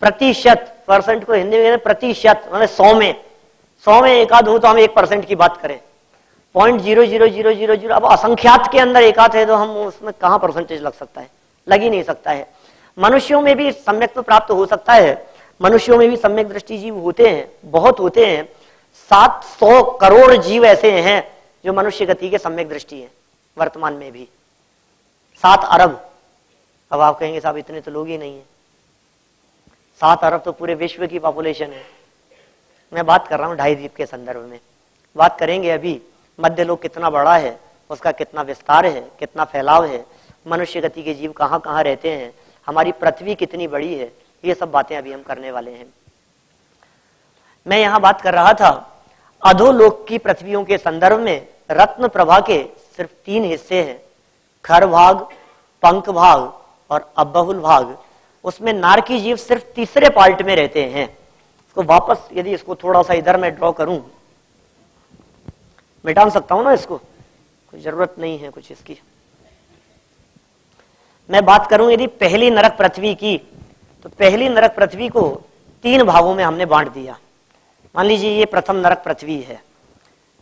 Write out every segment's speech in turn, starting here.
प्रतिशत, परसेंट को हिंदी में कहते हैं प्रतिशत, मतलब 100 में एकाध हो तो हम 1% की बात करें, 0.00000, अब असंख्यात के अंदर एकाध है तो हम उसमें कहां परसेंटेज लग सकता है, लग ही नहीं सकता है। मनुष्यों में भी सम्यक प्राप्त हो सकता है, मनुष्यों में भी सम्यक दृष्टि जीव होते हैं, बहुत होते हैं। 700 करोड़ जीव ऐसे हैं जो मनुष्य गति के सम्यक दृष्टि है वर्तमान में भी, 7 अरब। अब आप कहेंगे साहब इतने तो लोग ही नहीं है, 7 अरब तो पूरे विश्व की पॉपुलेशन है। मैं बात कर रहा हूं 2.5 द्वीप के संदर्भ में। बात करेंगे अभी मध्य लोक कितना बड़ा है, उसका कितना विस्तार है, कितना फैलाव है, मनुष्य गति के जीव कहां कहां रहते हैं, हमारी पृथ्वी कितनी बड़ी है, ये सब बातें अभी हम करने वाले हैं। मैं यहां बात कर रहा था अधोलोक की पृथ्वियों के संदर्भ में। रत्न प्रभा के सिर्फ 3 हिस्से हैं, खर भाग, पंख भाग और अबहुल भाग। उसमें नारकी जीव सिर्फ तीसरे पार्ट में रहते हैं। इसको वापस यदि इसको थोड़ा सा इधर में ड्रॉ करूं, मिटा सकता हूं ना इसको, कोई जरूरत नहीं है कुछ इसकी। मैं बात करूं यदि पहली नरक पृथ्वी की, तो पहली नरक पृथ्वी को 3 भागों में हमने बांट दिया। मान लीजिए ये प्रथम नरक पृथ्वी है,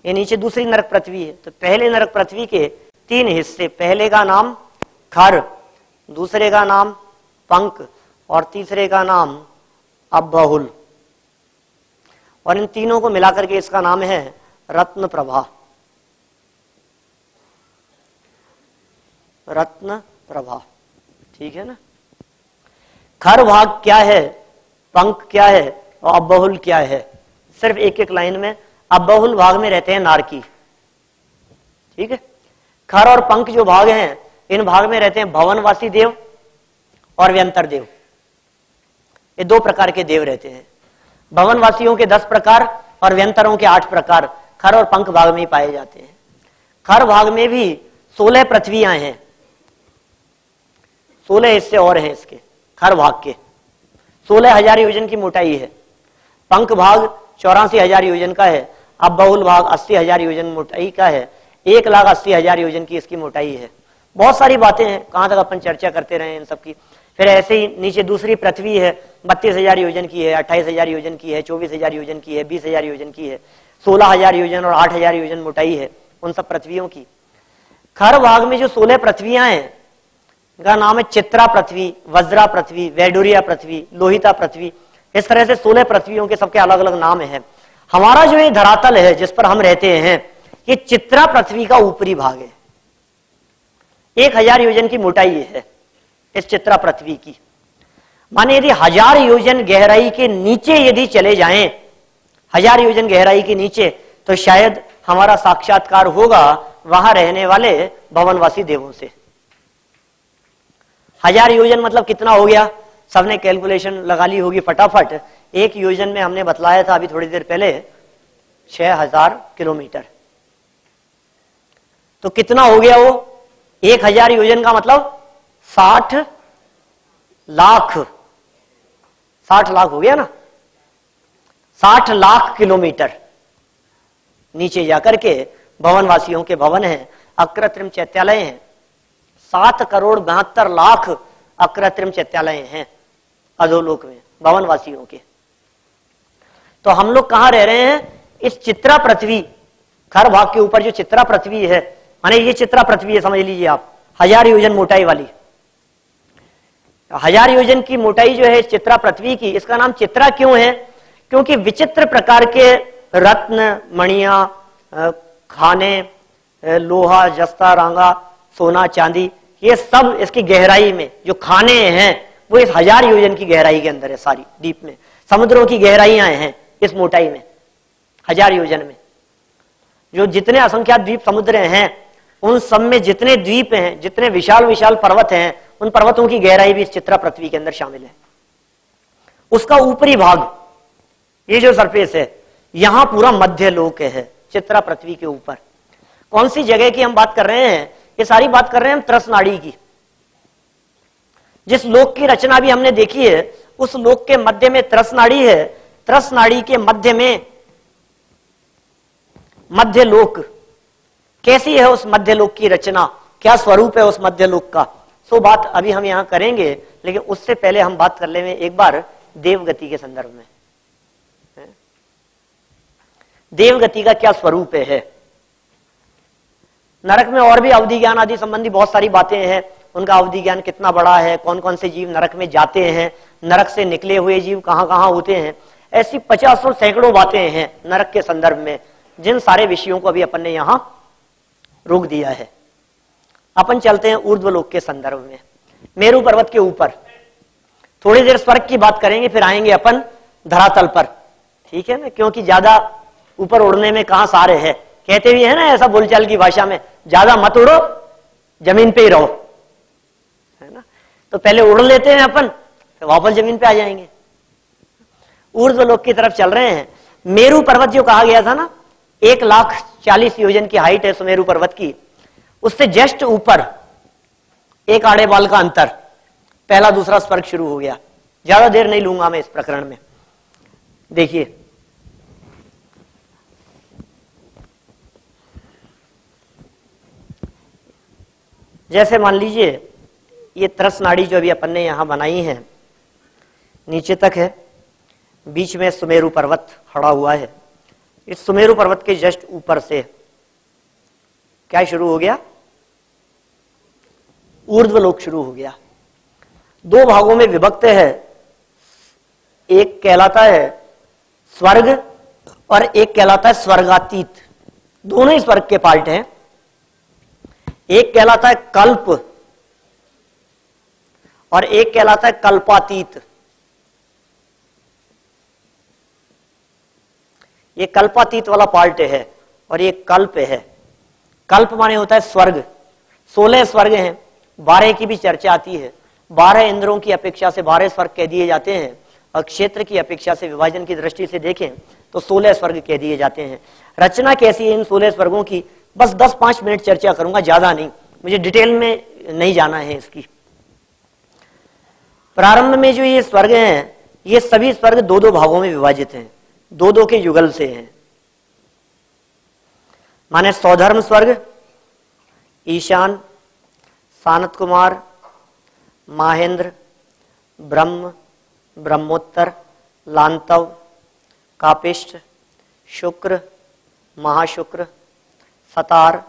ये नीचे दूसरी नरक पृथ्वी है, तो पहले नरक पृथ्वी के 3 हिस्से, पहले का नाम खर, दूसरे का नाम पंख और तीसरे का नाम अबहुल, और इन तीनों को मिलाकर के इसका नाम है रत्न प्रभा। रत्न प्रभा, ठीक है ना। खर भाग क्या है, पंख क्या है और अबहुल क्या है, सिर्फ एक एक लाइन में। अबहुल भाग में रहते हैं नारकी, ठीक है। खर और पंख जो भाग हैं, इन भाग में रहते हैं भवनवासी देव और व्यंतर देव। ये 2 प्रकार के देव रहते हैं, भवनवासियों के 10 प्रकार और व्यंतरों के 8 प्रकार खर और पंख भाग में ही पाए जाते हैं। खर भाग में भी 16 पृथ्वियां हैं, 16 हिस्से और हैं इसके खर भाग के। 16,000 योजन की मोटाई है। पंख भाग 84,000 योजन का है। अबहुल भाग 80,000 योजन मोटाई का है। 1,80,000 योजन की इसकी मोटाई है। बहुत सारी बातें हैं, कहां तक अपन चर्चा करते रहे इन सबकी। फिर ऐसे ही नीचे दूसरी पृथ्वी है, 32,000 योजन की है, 28,000 योजन की है, 24,000 योजन की है, 20,000 योजन की है, 16,000 योजन और 8,000 योजन मोटाई है उन सब पृथ्वियों की। खर भाग में जो 16 पृथ्वियां हैं, इनका नाम है चित्रा पृथ्वी, वज्रा पृथ्वी, वैडूरिया पृथ्वी, लोहिता पृथ्वी। इस तरह से 16 पृथ्वियों के सबके अलग अलग नाम हैं। हमारा जो ये धरातल है जिस पर हम रहते हैं, ये चित्रा पृथ्वी का ऊपरी भाग है। 1,000 योजन की मोटाई है इस चित्रा पृथ्वी की। माने यदि 1,000 योजन गहराई के नीचे यदि चले जाएं, 1,000 योजन गहराई के नीचे, तो शायद हमारा साक्षात्कार होगा वहां रहने वाले भवनवासी देवों से। 1,000 योजन मतलब कितना हो गया, सबने कैलकुलेशन लगा ली होगी फटाफट। 1 योजन में हमने बतलाया था अभी थोड़ी देर पहले 6,000 किलोमीटर। तो कितना हो गया वो 1,000 योजन का मतलब 60 लाख। 60 लाख हो गया ना, 60 लाख किलोमीटर नीचे जाकर के भवनवासियों के भवन हैं, अकृत्रिम चैत्यालय हैं। 7,72,00,000 अकृत्रिम चैत्यालय हैं अधोलोक में भवनवासियों के। तो हम लोग कहां रह रहे हैं, इस चित्रा पृथ्वी, खर भाग के ऊपर जो चित्रा पृथ्वी है, माने ये चित्रा पृथ्वी है समझ लीजिए आप, 1,000 योजन मोटाई वाली। 1,000 योजन की मोटाई जो है इस चित्रा पृथ्वी की, इसका नाम चित्रा क्यों है, क्योंकि विचित्र प्रकार के रत्न, मणियां, खाने, लोहा, जस्ता, रांगा, सोना, चांदी, ये सब इसकी गहराई में जो खाने हैं वो इस 1,000 योजन की गहराई के अंदर है। सारी डीप में समुद्रों की गहराइयां हैं इस मोटाई में, 1,000 योजन में। जो जितने असंख्यात द्वीप समुद्र हैं, उन सब में जितने द्वीप हैं, जितने विशाल विशाल पर्वत हैं, उन पर्वतों की गहराई भी इस चित्रा पृथ्वी के अंदर शामिल है। उसका ऊपरी भाग, ये जो सरफेस है, यहां पूरा मध्य लोक है चित्रा पृथ्वी के ऊपर। कौन सी जगह की हम बात कर रहे हैं, ये सारी बात कर रहे हैं हम त्रसनाड़ी की। जिस लोक की रचना भी हमने देखी है, उस लोक के मध्य में त्रसनाड़ी है। त्रसनाड़ी के मध्य में मध्य लोक, कैसी है उस मध्य लोक की रचना, क्या स्वरूप है उस मध्य लोक का, सो बात अभी हम यहां करेंगे। लेकिन उससे पहले हम बात कर लेंगे एक बार देवगति के संदर्भ में। देवगति का क्या स्वरूप है। नरक में और भी अवधि ज्ञान आदि संबंधी बहुत सारी बातें हैं, उनका अवधि ज्ञान कितना बड़ा है, कौन कौन से जीव नरक में जाते हैं, नरक से निकले हुए जीव कहां कहां होते हैं, ऐसी 50 सैकड़ों बातें हैं नरक के संदर्भ में, जिन सारे विषयों को अभी अपन ने यहां रोक दिया है। अपन चलते हैं ऊर्ध्वलोक के संदर्भ में। मेरू पर्वत के ऊपर थोड़ी देर स्वर्ग की बात करेंगे, फिर आएंगे अपन धरातल पर, ठीक है ना, क्योंकि ज्यादा ऊपर उड़ने में कहां सारे है, कहते भी है ना ऐसा बोलचाल की भाषा में, ज्यादा मत उड़ो, जमीन पे ही रहो, है ना। तो पहले उड़ लेते हैं अपन, फिर वापस जमीन पे आ जाएंगे। ऊर्ध्वलोक की तरफ चल रहे हैं। मेरू पर्वत जो कहा गया था ना, 1,40,000 योजन की हाइट है सुमेरु पर्वत की, उससे जस्ट ऊपर एक आड़े बाल का अंतर, पहला दूसरा स्वर्ग शुरू हो गया। ज्यादा देर नहीं लूंगा मैं इस प्रकरण में। देखिए, जैसे मान लीजिए ये तरस नाड़ी जो अभी अपन ने यहां बनाई है, नीचे तक है, बीच में सुमेरु पर्वत खड़ा हुआ है। इस सुमेरु पर्वत के जस्ट ऊपर से क्या शुरू हो गया, ऊर्ध्वलोक शुरू हो गया। 2 भागों में विभक्त है, एक कहलाता है स्वर्ग और एक कहलाता है स्वर्गातीत। दोनों ही स्वर्ग के पार्ट हैं। एक कहलाता है कल्प और एक कहलाता है कल्पातीत। ये कल्पातीत वाला पार्ट है और ये कल्प है। कल्प माने होता है स्वर्ग। 16 स्वर्ग हैं, 12 की भी चर्चा आती है। 12 इंद्रों की अपेक्षा से 12 स्वर्ग कह दिए जाते हैं, और क्षेत्र की अपेक्षा से विभाजन की दृष्टि से देखें तो 16 स्वर्ग कह दिए जाते हैं। रचना कैसी है इन 16 स्वर्गों की, बस 10-5 मिनट चर्चा करूंगा, ज्यादा नहीं, मुझे डिटेल में नहीं जाना है इसकी। प्रारंभ में जो ये स्वर्ग हैं, ये सभी स्वर्ग 2-2 भागों में विभाजित हैं, 2-2 के युगल से हैं। माने सौधर्म स्वर्ग, ईशान, सानत कुमार, माहेंद्र, ब्रह्म, ब्रह्मोत्तर, लांतव, कापिष्ठ, शुक्र, महाशुक्र, सतार,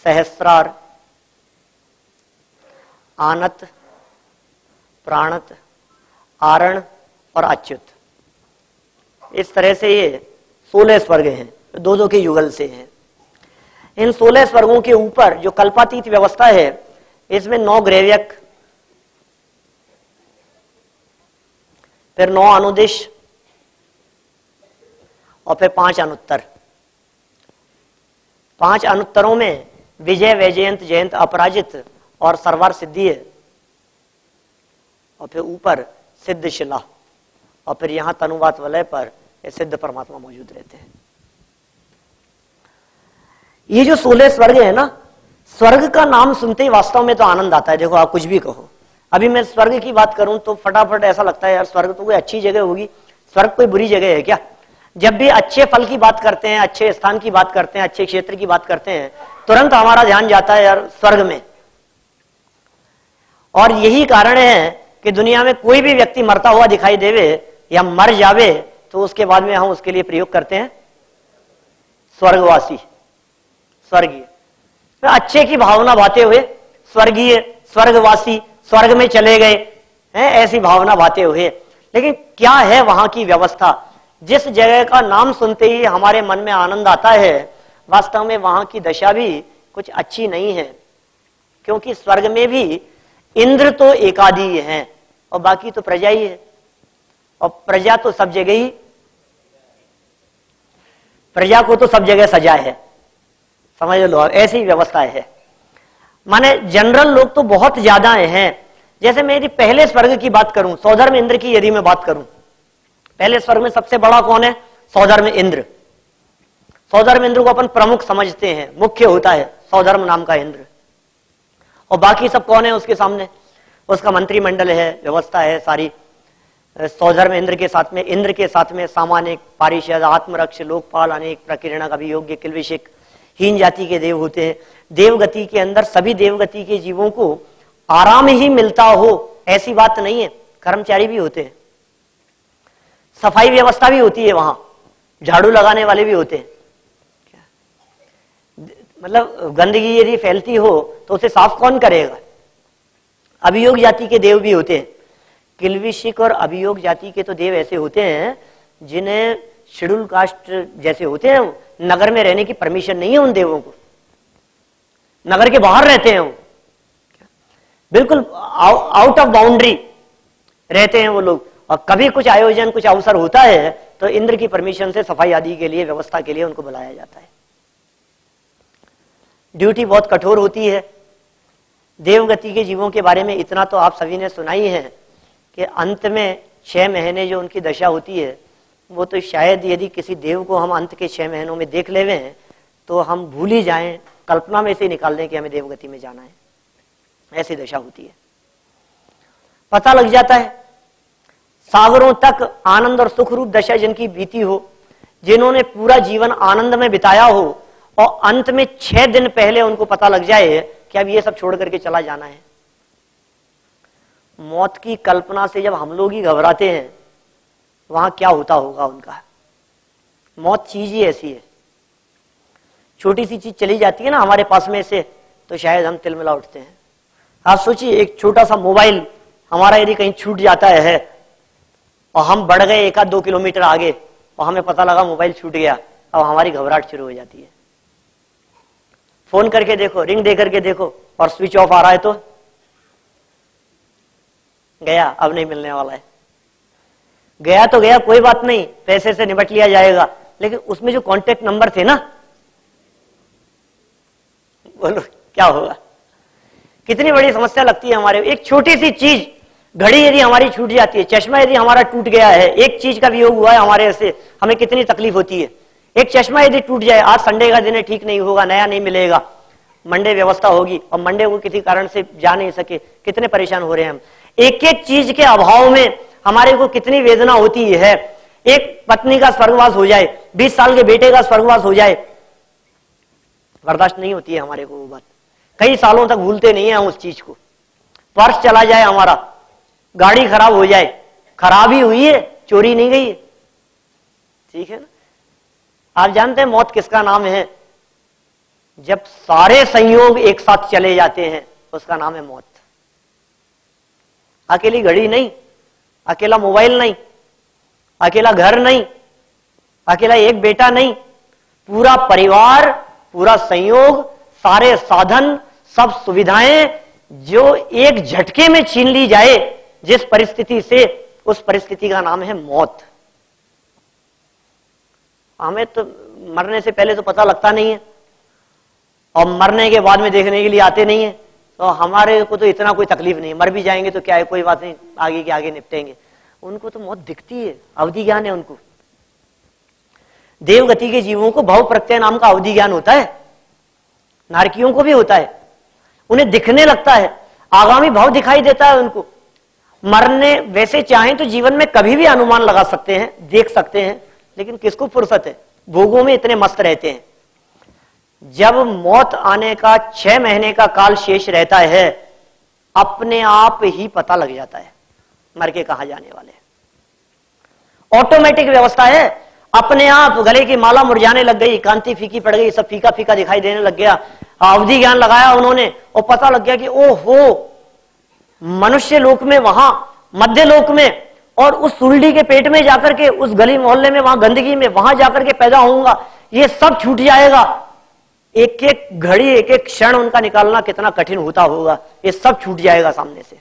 सहस्रार, आनत, प्राणत, आरण और अच्युत। इस तरह से ये 16 स्वर्ग हैं, 2-2 के युगल से हैं। इन 16 स्वर्गों के ऊपर जो कल्पातीत व्यवस्था है, इसमें 9 ग्रेव्यक, फिर 9 अनुदिश और फिर 5 अनुत्तर। 5 अनुत्तरों में विजय, वैजयंत, जयंत, अपराजित और सर्वार सिद्धि है, और फिर ऊपर सिद्ध शिला, और फिर यहां तनुवात वलय पर ये सिद्ध परमात्मा मौजूद रहते हैं। ये जो 16 स्वर्ग है ना, स्वर्ग का नाम सुनते ही वास्तव में तो आनंद आता है। देखो, आप कुछ भी कहो, अभी मैं स्वर्ग की बात करूं तो फटाफट ऐसा लगता है यार स्वर्ग तो कोई अच्छी जगह होगी, स्वर्ग कोई बुरी जगह है क्या? जब भी अच्छे फल की बात करते हैं, अच्छे स्थान की बात करते हैं, अच्छे क्षेत्र की बात करते हैं, तुरंत हमारा ध्यान जाता है यार स्वर्ग में। और यही कारण है कि दुनिया में कोई भी व्यक्ति मरता हुआ दिखाई देवे या मर जावे तो उसके बाद में हम उसके लिए प्रयोग करते हैं स्वर्गवासी, स्वर्गीय। तो अच्छे की भावना भाते हुए स्वर्गीय, स्वर्गवासी, स्वर्ग में चले गए हैं, ऐसी भावना भाते हुए। लेकिन क्या है वहां की व्यवस्था? जिस जगह का नाम सुनते ही हमारे मन में आनंद आता है, वास्तव में वहां की दशा भी कुछ अच्छी नहीं है। क्योंकि स्वर्ग में भी इंद्र तो एकादी हैं और बाकी तो प्रजा ही है, और प्रजा तो सब जगह ही, प्रजा को तो सब जगह सजा है, समझ लो, ऐसी व्यवस्था है। माने जनरल लोग तो बहुत ज्यादा हैं। जैसे मैं यदि पहले स्वर्ग की बात करूं, सौधर्म इंद्र की यदि मैं बात करूं, पहले स्वर्ग में सबसे बड़ा कौन है? सौधर्म इंद्र। सौधर्म इंद्र को अपन प्रमुख समझते हैं, मुख्य होता है सौधर्म नाम का इंद्र। और बाकी सब कौन है उसके सामने? उसका मंत्रिमंडल है, व्यवस्था है सारी। सौधर्म इंद्र के साथ में सामान्य, पारिषद, आत्मरक्ष, लोकपाल, अनेक, प्रकीर्णक, अभियोग्य, किल्विषिक, हीन जाति के देव होते हैं। देवगति के अंदर सभी देवगति के जीवों को आराम ही मिलता हो ऐसी बात नहीं है, कर्मचारी भी होते हैं। सफाई व्यवस्था भी होती है, वहां झाड़ू लगाने वाले भी होते हैं। मतलब गंदगी यदि फैलती हो तो उसे साफ कौन करेगा? अभियोग जाति के देव भी होते हैं। किल्विशिक और अभियोग जाति के तो देव ऐसे होते हैं जिन्हें शेड्यूल कास्ट जैसे होते हैं, नगर में रहने की परमिशन नहीं है उन देवों को, नगर के बाहर रहते हैं वो, बिल्कुल आउट ऑफ बाउंड्री रहते हैं वो लोग। और कभी कुछ आयोजन, कुछ अवसर होता है तो इंद्र की परमिशन से सफाई आदि के लिए, व्यवस्था के लिए उनको बुलाया जाता है। ड्यूटी बहुत कठोर होती है। देवगति के जीवों के बारे में इतना तो आप सभी ने सुना ही है कि अंत में 6 महीने जो उनकी दशा होती है, वो तो शायद यदि किसी देव को हम अंत के 6 महीनों में देख लेवे हैं तो हम भूल ही जाएं, कल्पना में से ही निकाल दें कि हमें देवगति में जाना है। ऐसी दशा होती है। पता लग जाता है सागरों तक आनंद और सुख रूप दशा जिनकी बीती हो, जिन्होंने पूरा जीवन आनंद में बिताया हो, और अंत में 6 दिन पहले उनको पता लग जाए कि अब ये सब छोड़ करके चला जाना है। मौत की कल्पना से जब हम लोग ही घबराते हैं, वहां क्या होता होगा उनका। मौत चीज ही ऐसी है, छोटी सी चीज चली जाती है ना हमारे पास में से, तो शायद हम तिलमिला उठते हैं। आप सोचिए, एक छोटा सा मोबाइल हमारा यदि कहीं छूट जाता है और हम बढ़ गए 1-2 किलोमीटर आगे और हमें पता लगा मोबाइल छूट गया, अब हमारी घबराहट शुरू हो जाती है। फोन करके देखो, रिंग दे करके देखो और स्विच ऑफ आ रहा है तो गया, अब नहीं मिलने वाला है। गया तो गया, कोई बात नहीं, पैसे से निपट लिया जाएगा, लेकिन उसमें जो कांटेक्ट नंबर थे ना, बोलो क्या होगा। कितनी बड़ी समस्या लगती है हमारे। एक छोटी सी चीज, घड़ी यदि हमारी छूट जाती है, चश्मा यदि हमारा टूट गया है, एक चीज का वियोग हुआ है हमारे से, हमें कितनी तकलीफ होती है। एक चश्मा यदि टूट जाए, आज संडे का दिन है, ठीक नहीं होगा, नया नहीं मिलेगा, मंडे व्यवस्था होगी और मंडे को किसी कारण से जा नहीं सके, कितने परेशान हो रहे हैं हम। एक एक चीज के अभाव में हमारे को कितनी वेदना होती है। एक पत्नी का स्वर्गवास हो जाए, 20 साल के बेटे का स्वर्गवास हो जाए, बर्दाश्त नहीं होती है हमारे को वो बात। कई सालों तक भूलते नहीं है हम उस चीज को। पर्स चला जाए हमारा, गाड़ी खराब हो जाए, खराब ही हुई है, चोरी नहीं गई है, ठीक है ना। आप जानते हैं मौत किसका नाम है? जब सारे संयोग एक साथ चले जाते हैं उसका नाम है मौत। अकेली घड़ी नहीं, अकेला मोबाइल नहीं, अकेला घर नहीं, अकेला एक बेटा नहीं, पूरा परिवार, पूरा संयोग, सारे साधन, सब सुविधाएं जो एक झटके में छीन ली जाए जिस परिस्थिति से, उस परिस्थिति का नाम है मौत। हमें तो मरने से पहले तो पता लगता नहीं है और मरने के बाद में देखने के लिए आते नहीं है, तो हमारे को तो इतना कोई तकलीफ नहीं, मर भी जाएंगे तो क्या है, कोई बात नहीं, आगे के आगे निपटेंगे। उनको तो मौत दिखती है, अवधि ज्ञान है उनको। देवगति के जीवों को भव प्रत्यय नाम का अवधि ज्ञान होता है, नारकियों को भी होता है। उन्हें दिखने लगता है, आगामी भाव दिखाई देता है उनको। मरने वैसे चाहें तो जीवन में कभी भी अनुमान लगा सकते हैं, देख सकते हैं, लेकिन किसको फुर्सत है, भोगों में इतने मस्त रहते हैं। जब मौत आने का 6 महीने का काल शेष रहता है, अपने आप ही पता लग जाता है मर के कहां जाने वाले। ऑटोमेटिक व्यवस्था है, अपने आप गले की माला मुरझाने लग गई, कांति फीकी पड़ गई, सब फीका फीका दिखाई देने लग गया। अवधि ज्ञान लगाया उन्होंने और पता लग गया कि ओहो, मनुष्य लोक में, वहां मध्य लोक में और उस सुरडी के पेट में जाकर के, उस गली मोहल्ले में, वहां गंदगी में, वहां जाकर के पैदा होऊंगा, ये सब छूट जाएगा। एक एक घड़ी, एक एक क्षण उनका निकालना कितना कठिन होता होगा, ये सब छूट जाएगा सामने से।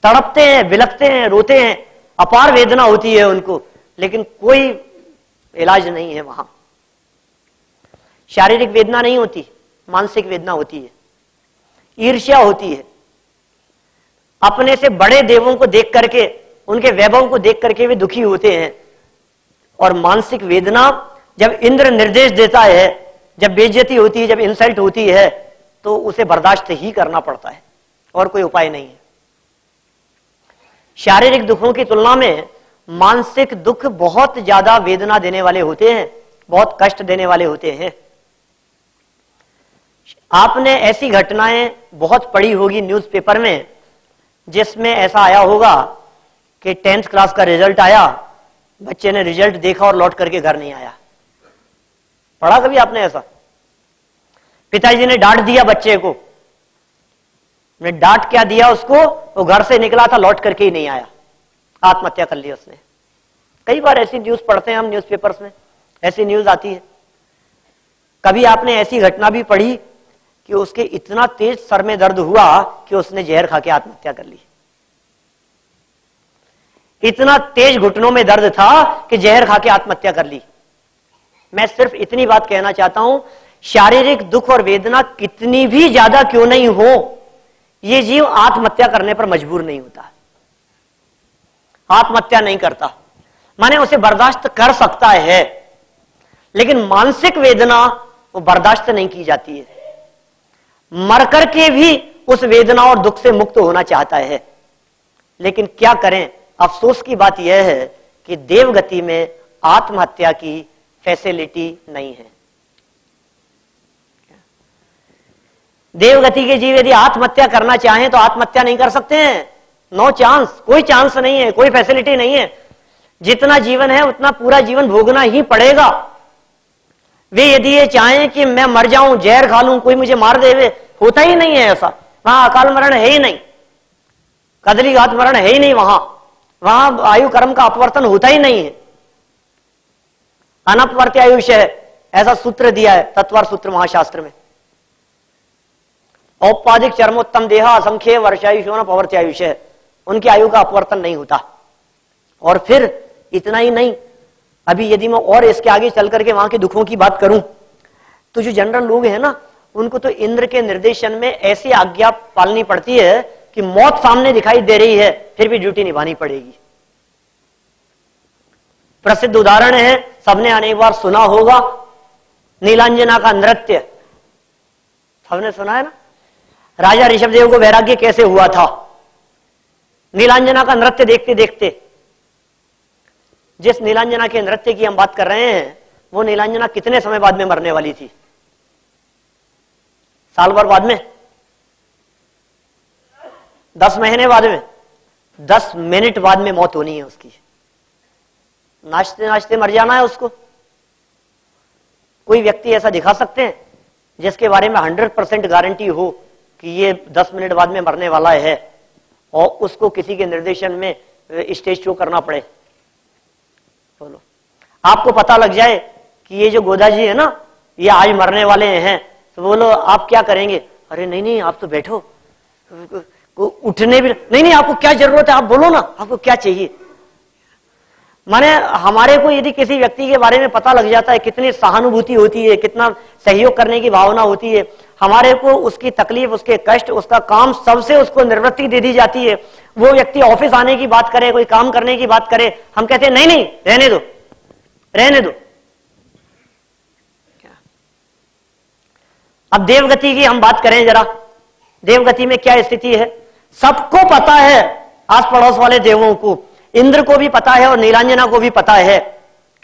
तड़पते हैं, बिलखते हैं, रोते हैं, अपार वेदना होती है उनको, लेकिन कोई इलाज नहीं है वहां। शारीरिक वेदना नहीं होती, मानसिक वेदना होती है, ईर्ष्या होती है। अपने से बड़े देवों को देख करके, उनके वैभव को देख करके वे दुखी होते हैं। और मानसिक वेदना जब इंद्र निर्देश देता है, जब बेइज्जती होती है, जब इंसल्ट होती है, तो उसे बर्दाश्त ही करना पड़ता है और कोई उपाय नहीं है। शारीरिक दुखों की तुलना में मानसिक दुख बहुत ज्यादा वेदना देने वाले होते हैं, बहुत कष्ट देने वाले होते हैं। आपने ऐसी घटनाएं बहुत पढ़ी होगी न्यूज़पेपर में, जिसमें ऐसा आया होगा कि 10th क्लास का रिजल्ट आया, बच्चे ने रिजल्ट देखा और लौट करके घर नहीं आया। पढ़ा कभी आपने ऐसा? पिताजी ने डांट दिया बच्चे को, ने डांट क्या दिया उसको, वो घर से निकला था लौट करके ही नहीं आया, आत्महत्या कर ली उसने। कई बार ऐसी न्यूज पढ़ते हैं हम न्यूज़पेपर्स में, ऐसी न्यूज आती है। कभी आपने ऐसी घटना भी पढ़ी कि उसके इतना तेज सर में दर्द हुआ कि उसने जहर खा के आत्महत्या कर ली। इतना तेज घुटनों में दर्द था कि जहर खा के आत्महत्या कर ली। मैं सिर्फ इतनी बात कहना चाहता हूं, शारीरिक दुख और वेदना कितनी भी ज्यादा क्यों नहीं हो, ये जीव आत्महत्या करने पर मजबूर नहीं होता, आत्महत्या नहीं करता। माने उसे बर्दाश्त कर सकता है, लेकिन मानसिक वेदना वो बर्दाश्त नहीं की जाती है। मर करके भी उस वेदना और दुख से मुक्त होना चाहता है, लेकिन क्या करें, अफसोस की बात यह है कि देवगति में आत्महत्या की फैसिलिटी नहीं है। देवगति के जीव यदि आत्महत्या करना चाहें तो आत्महत्या नहीं कर सकते हैं, नो चांस, कोई चांस नहीं है, कोई फैसिलिटी नहीं है। जितना जीवन है उतना पूरा जीवन भोगना ही पड़ेगा। वे यदि ये चाहें कि मैं मर जाऊं, जहर खा लूं, कोई मुझे मार देवे, होता ही नहीं है ऐसा। वहां अकाल मरण है ही नहीं, कदली घात मरण है ही नहीं, वहां आयु कर्म का अपवर्तन होता ही नहीं है। अनपवर्त्य आयुष्य है, ऐसा सूत्र दिया है तत्वार सूत्र महाशास्त्र में। औपाधिक चरमोत्तम देहा असंख्य वर्षायुष्यो न पवर्त्य आयुष्य है, उनकी आयु का अपवर्तन नहीं होता। और फिर इतना ही नहीं, अभी यदि मैं और इसके आगे चल करके वहां के दुखों की बात करूं तो जो जनरल लोग हैं ना, उनको तो इंद्र के निर्देशन में ऐसी आज्ञा पालनी पड़ती है कि मौत सामने दिखाई दे रही है फिर भी ड्यूटी निभानी पड़ेगी। प्रसिद्ध उदाहरण है, सबने अनेक बार सुना होगा, नीलांजना का नृत्य, सबने सुना है ना। राजा ऋषभदेव को वैराग्य कैसे हुआ था? नीलांजना का नृत्य देखते देखते। जिस नीलांजना के नृत्य की हम बात कर रहे हैं, वो नीलांजना कितने समय बाद में मरने वाली थी? साल भर बाद में? 10 महीने बाद में? 10 मिनट बाद में मौत होनी है उसकी। नाचते नाचते मर जाना है उसको। कोई व्यक्ति ऐसा दिखा सकते हैं जिसके बारे में 100% गारंटी हो कि ये 10 मिनट बाद में मरने वाला है और उसको किसी के निर्देशन में स्टेज शो करना पड़े? बोलो, आपको पता लग जाए कि ये जो गोदा जी है ना, ये आज मरने वाले हैं, तो बोलो आप क्या करेंगे? अरे नहीं नहीं, आप तो बैठो, उठने भी नहीं, आपको क्या जरूरत है, आप बोलो ना, आपको क्या चाहिए। माने हमारे को यदि किसी व्यक्ति के बारे में पता लग जाता है, कितनी सहानुभूति होती है, कितना सहयोग करने की भावना होती है, हमारे को उसकी तकलीफ, उसके कष्ट, उसका काम, सबसे उसको निवृत्ति दे दी जाती है। वो व्यक्ति ऑफिस आने की बात करे, कोई काम करने की बात करे, हम कहते हैं नहीं नहीं, रहने दो, रहने दो। अब देवगति की हम बात करें जरा, देवगति में क्या स्थिति है? सबको पता है, आस पड़ोस वाले देवों को, इंद्र को भी पता है और नीलांजना को भी पता है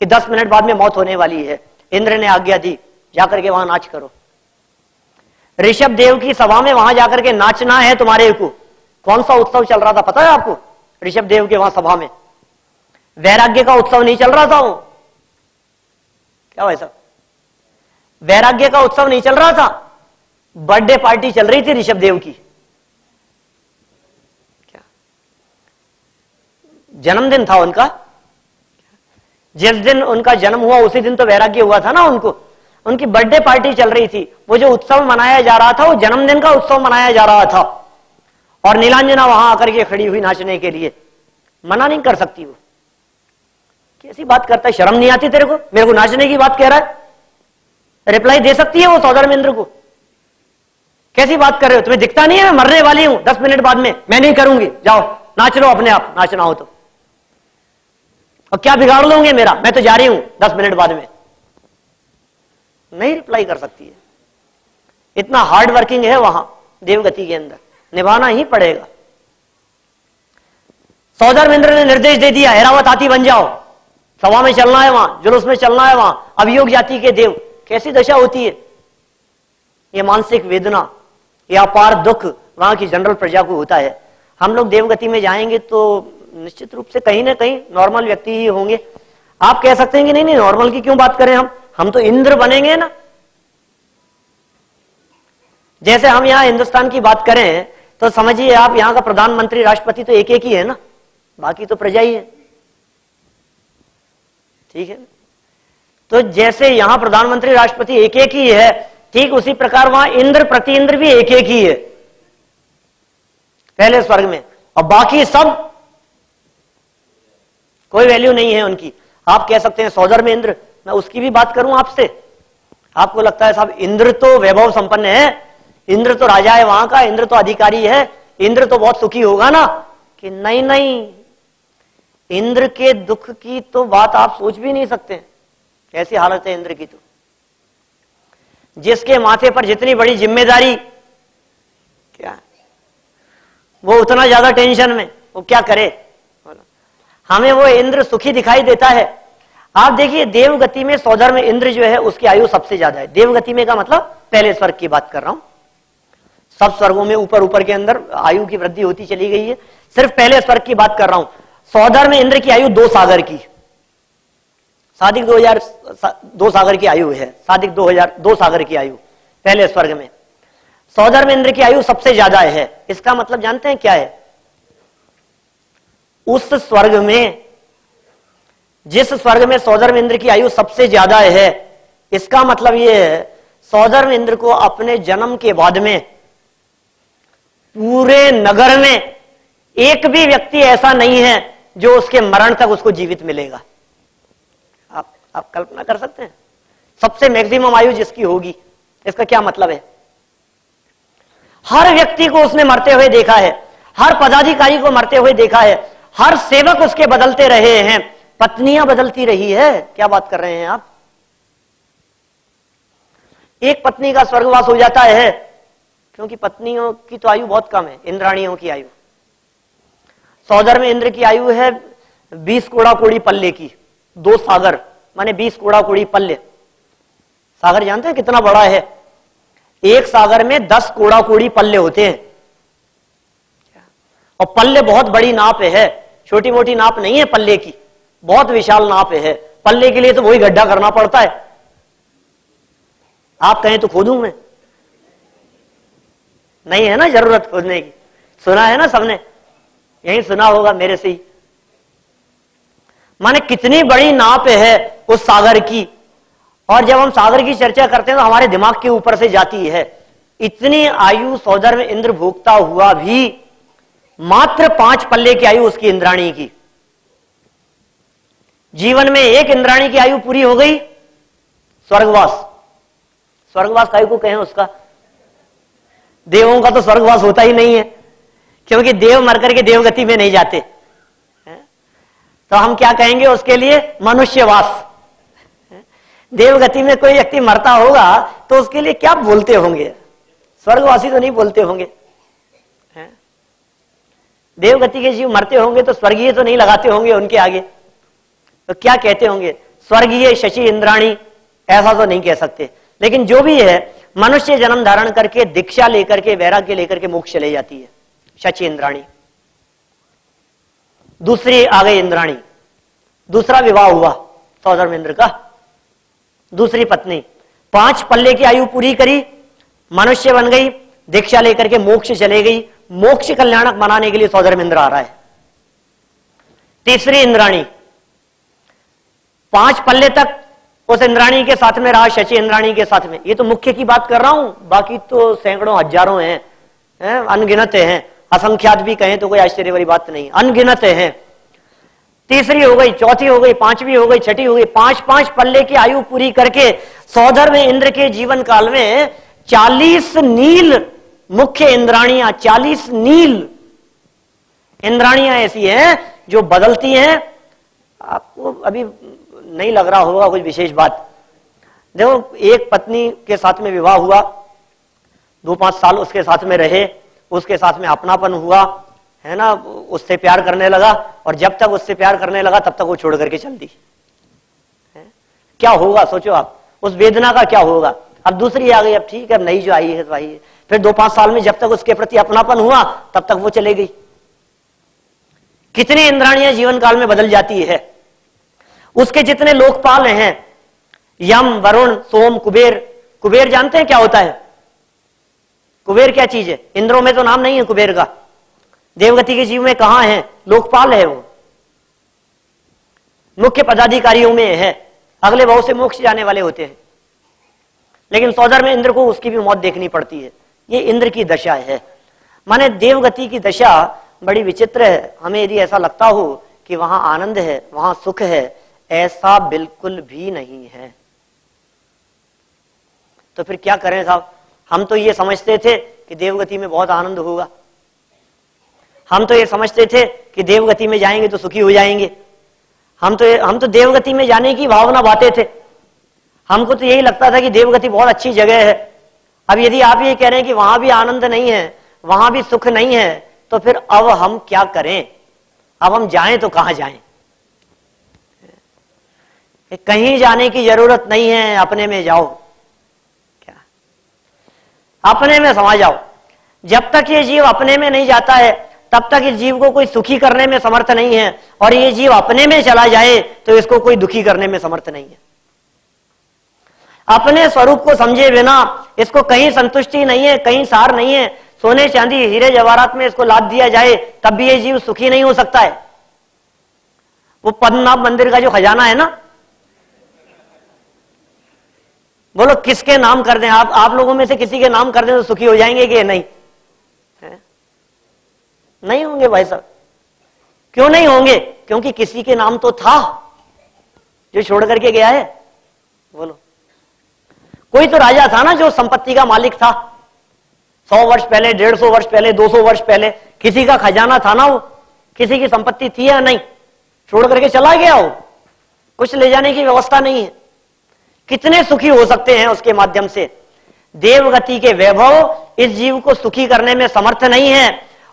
कि 10 मिनट बाद में मौत होने वाली है। इंद्र ने आज्ञा दी, जाकर के वहां नाच करो। ऋषभ देव की सभा में वहां जाकर के नाचना है तुम्हारे को। कौन सा उत्सव चल रहा था पता है आपको? ऋषभ देव के वहां सभा में वैराग्य का उत्सव नहीं चल रहा था। वो क्या हुआ साहब? वैराग्य का उत्सव नहीं चल रहा था, बर्थडे पार्टी चल रही थी ऋषभ देव की। क्या जन्मदिन था उनका? जिस दिन उनका जन्म हुआ उसी दिन तो वैराग्य हुआ था ना उनको। उनकी बर्थडे पार्टी चल रही थी। वो जो उत्सव मनाया जा रहा था वो जन्मदिन का उत्सव मनाया जा रहा था, और नीलांजना वहां आकर के खड़ी हुई नाचने के लिए। मना नहीं कर सकती वो। कैसी बात करता है, शर्म नहीं आती तेरे को? मेरे को नाचने की बात कह रहा है। रिप्लाई दे सकती है वो सौदागर इंद्र को? कैसी बात कर रहे हो, तुम्हें दिखता नहीं है मैं मरने वाली हूं 10 मिनट बाद में? मैं नहीं करूंगी, जाओ नाच लो अपने आप, नाचना हो तो। और क्या बिगाड़ लोगे मेरा, मैं तो जा रही हूं 10 मिनट बाद में। नहीं रिप्लाई कर सकती है। इतना हार्ड वर्किंग है वहां देवगति के अंदर, निभाना ही पड़ेगा। सौदागर इंद्र ने निर्देश दे दिया, ऐरावत हाथी बन जाओ, सभा में चलना है, वहां जुलूस में चलना है, वहां अभियोग जाति के देव। कैसी दशा होती है ये मानसिक वेदना, यह अपार दुख वहां की जनरल प्रजा को होता है। हम लोग देवगति में जाएंगे तो निश्चित रूप से कहीं ना कहीं नॉर्मल व्यक्ति ही होंगे, आप कह सकते हैं कि नहीं नहीं नॉर्मल की क्यों बात करें, हम तो इंद्र बनेंगे ना। जैसे हम यहां हिंदुस्तान की बात करें तो समझिए आप यहां का प्रधानमंत्री राष्ट्रपति तो एक एक ही है ना, बाकी तो प्रजा ही है, ठीक है। तो जैसे यहां प्रधानमंत्री राष्ट्रपति एक एक ही है, ठीक उसी प्रकार वहां इंद्र प्रति इंद्र भी एक एक ही है पहले स्वर्ग में, और बाकी सब कोई वैल्यू नहीं है उनकी। आप कह सकते हैं सौदर में इंद्र, मैं उसकी भी बात करूं आपसे, आपको लगता है साहब इंद्र तो वैभव संपन्न है, इंद्र तो राजा है वहां का, इंद्र तो अधिकारी है, इंद्र तो बहुत सुखी होगा ना, कि नहीं नहीं, इंद्र के दुख की तो बात आप सोच भी नहीं सकते, ऐसी हालत है इंद्र की। तो जिसके माथे पर जितनी बड़ी जिम्मेदारी, क्या वो उतना ज्यादा टेंशन में, वो क्या करे। हमें वो इंद्र सुखी दिखाई देता है। आप देखिए देवगति में सौदर में इंद्र जो है उसकी आयु सबसे ज्यादा है। देवगति में का मतलब पहले स्वर्ग की बात कर रहा हूं, सब स्वर्गों में ऊपर ऊपर के अंदर आयु की वृद्धि होती चली गई है, सिर्फ पहले स्वर्ग की बात कर रहा हूं। सौदर में इंद्र की आयु 2 सागर की, सादिक 2 सागर की आयु है, सादिक 2 सागर की आयु पहले स्वर्ग में। सौदर में इंद्र की आयु सबसे ज्यादा है। इसका मतलब जानते हैं क्या है? उस स्वर्ग में, जिस स्वर्ग में सौदर में इंद्र की आयु सबसे ज्यादा है, इसका मतलब यह है सौदर में इंद्र को अपने जन्म के बाद में पूरे नगर में एक भी व्यक्ति ऐसा नहीं है जो उसके मरण तक उसको जीवित मिलेगा। आप कल्पना कर सकते हैं, सबसे मैक्सिमम आयु जिसकी होगी। इसका क्या मतलब है? हर व्यक्ति को उसने मरते हुए देखा है, हर पदाधिकारी को मरते हुए देखा है, हर सेवक उसके बदलते रहे हैं, पत्नियां बदलती रही है। क्या बात कर रहे हैं आप? एक पत्नी का स्वर्गवास हो जाता है, क्योंकि पत्नियों की तो आयु बहुत कम है, इंद्राणियों की आयु। सौदर में इंद्र की आयु है 20 कोड़ा कोड़ी पल्ले की, 2 सागर माने 20 कोड़ा कोड़ी पल्ले। सागर जानते हैं कितना बड़ा है? एक सागर में 10 कोड़ा कोड़ी पल्ले होते हैं, और पल्ले बहुत बड़ी नाप है, छोटी मोटी नाप नहीं है पल्ले की, बहुत विशाल नाप है। पल्ले के लिए तो वही गड्ढा करना पड़ता है, आप कहें तो खोदूं मैं, नहीं है ना जरूरत खोदने की। सुना है ना सबने, यही सुना होगा मेरे से ही। माने कितनी बड़ी नाप है उस सागर की, और जब हम सागर की चर्चा करते हैं तो हमारे दिमाग के ऊपर से जाती है। इतनी आयु सौदर में इंद्र भोगता हुआ भी मात्र 5 पल्ले की आयु उसकी इंद्राणी की। जीवन में एक इंद्राणी की आयु पूरी हो गई, स्वर्गवास। स्वर्गवास काय को कहें उसका? देवों का तो स्वर्गवास होता ही नहीं है, क्योंकि देव मरकर के देवगति में नहीं जाते, तो हम क्या कहेंगे उसके लिए? मनुष्यवास। देवगति में कोई व्यक्ति मरता होगा तो उसके लिए क्या बोलते होंगे? स्वर्गवासी तो नहीं बोलते होंगे। देवगति के जीव मरते होंगे तो स्वर्गीय तो नहीं लगाते होंगे उनके आगे, तो क्या कहते होंगे? स्वर्गीय शशि इंद्राणी, ऐसा तो नहीं कह सकते। लेकिन जो भी है, मनुष्य जन्म धारण करके दीक्षा लेकर के वैराग्य लेकर के मोक्ष चले जाती है शची इंद्राणी। दूसरी आ गई इंद्राणी, दूसरा विवाह हुआ सौदर में इंद्र का, दूसरी पत्नी। 5 पल्ले की आयु पूरी करी, मनुष्य बन गई, दीक्षा लेकर के मोक्ष चले गई। मोक्ष कल्याणक मनाने के लिए सौदर में इंद्र आ रहा है। तीसरी इंद्राणी, 5 पल्ले तक उस इंद्राणी के साथ में रहा, शची इंद्राणी के साथ में। ये तो मुख्य की बात कर रहा हूं, बाकी तो सैकड़ों हजारों हैं, अनगिनत हैं, असंख्यात भी कहें तो कोई आश्चर्य वाली बात नहीं, अनगिनत हैं। तीसरी हो गई, चौथी हो गई, 5वीं हो गई, छठी हो गई। 5-5 पल्ले की आयु पूरी करके सौदर में इंद्र के जीवन काल में 40 नील मुख्य इंद्राणियां, 40 नील इंद्राणियां ऐसी हैं जो बदलती हैं। आपको अभी नहीं लग रहा होगा कुछ विशेष बात। देखो, एक पत्नी के साथ में विवाह हुआ, 2-5 साल उसके साथ में रहे, उसके साथ में अपनापन हुआ, है ना, उससे प्यार करने लगा, और जब तक उससे प्यार करने लगा तब तक वो छोड़ करके चल दी। क्या होगा सोचो आप, उस वेदना का क्या होगा। अब दूसरी आ गई, अब ठीक है, अब नई जो आई है तो आई है। फिर 2-5 साल में जब तक उसके प्रति अपनापन हुआ तब तक वो चले गई। कितनी इंद्राणियां जीवन काल में बदल जाती है। उसके जितने लोकपाल हैं, यम, वरुण, सोम, कुबेर। कुबेर जानते हैं क्या होता है? कुबेर क्या चीज है? इंद्रों में तो नाम नहीं है कुबेर का। देवगति के जीव में कहां है? लोकपाल है वो, मुख्य पदाधिकारियों में है, अगले भाव से मोक्ष जाने वाले होते हैं। लेकिन सौदर में इंद्र को उसकी भी मौत देखनी पड़ती है। ये इंद्र की दशा है। माने देवगति की दशा बड़ी विचित्र है। हमें यदि ऐसा लगता हो कि वहां आनंद है, वहां सुख है, ऐसा बिल्कुल भी नहीं है। तो फिर क्या करें साहब? हम तो ये समझते थे कि देवगति में बहुत आनंद होगा, हम तो ये समझते थे कि देवगति में जाएंगे तो सुखी हो जाएंगे, हम तो देवगति में जाने की भावना बाते थे। हमको तो यही लगता था कि देवगति बहुत अच्छी जगह है। अब यदि आप ये कह रहे हैं कि वहां भी आनंद नहीं है, वहां भी सुख नहीं है, तो फिर अब हम क्या करें? अब हम जाएं तो कहां जाएं? कहीं जाने की जरूरत नहीं है, अपने में जाओ। क्या? अपने में समा जाओ। जब तक ये जीव अपने में नहीं जाता है, तब तक इस जीव को कोई सुखी करने में समर्थ नहीं है, और ये जीव अपने में चला जाए तो इसको कोई दुखी करने में समर्थ नहीं है। अपने स्वरूप को समझे बिना इसको कहीं संतुष्टि नहीं है, कहीं सार नहीं है। सोने चांदी हीरे जवाहरात में इसको लाद दिया जाए तब भी ये जीव सुखी नहीं हो सकता है। वो पद्मनाभ मंदिर का जो खजाना है ना, बोलो किसके नाम कर दें? आप लोगों में से किसी के नाम कर दें तो सुखी हो जाएंगे कि नहीं? नहीं होंगे भाई साहब। क्यों नहीं होंगे? क्योंकि किसी के नाम तो था जो छोड़ करके गया है। बोलो, कोई तो राजा था ना जो संपत्ति का मालिक था। 100 वर्ष पहले, 150 वर्ष पहले, 200 वर्ष पहले किसी का खजाना था ना, वो किसी की संपत्ति थी या नहीं? छोड़ करके चला गया, वो कुछ ले जाने की व्यवस्था नहीं है। कितने सुखी हो सकते हैं उसके माध्यम से? देवगति के वैभव इस जीव को सुखी करने में समर्थ नहीं है,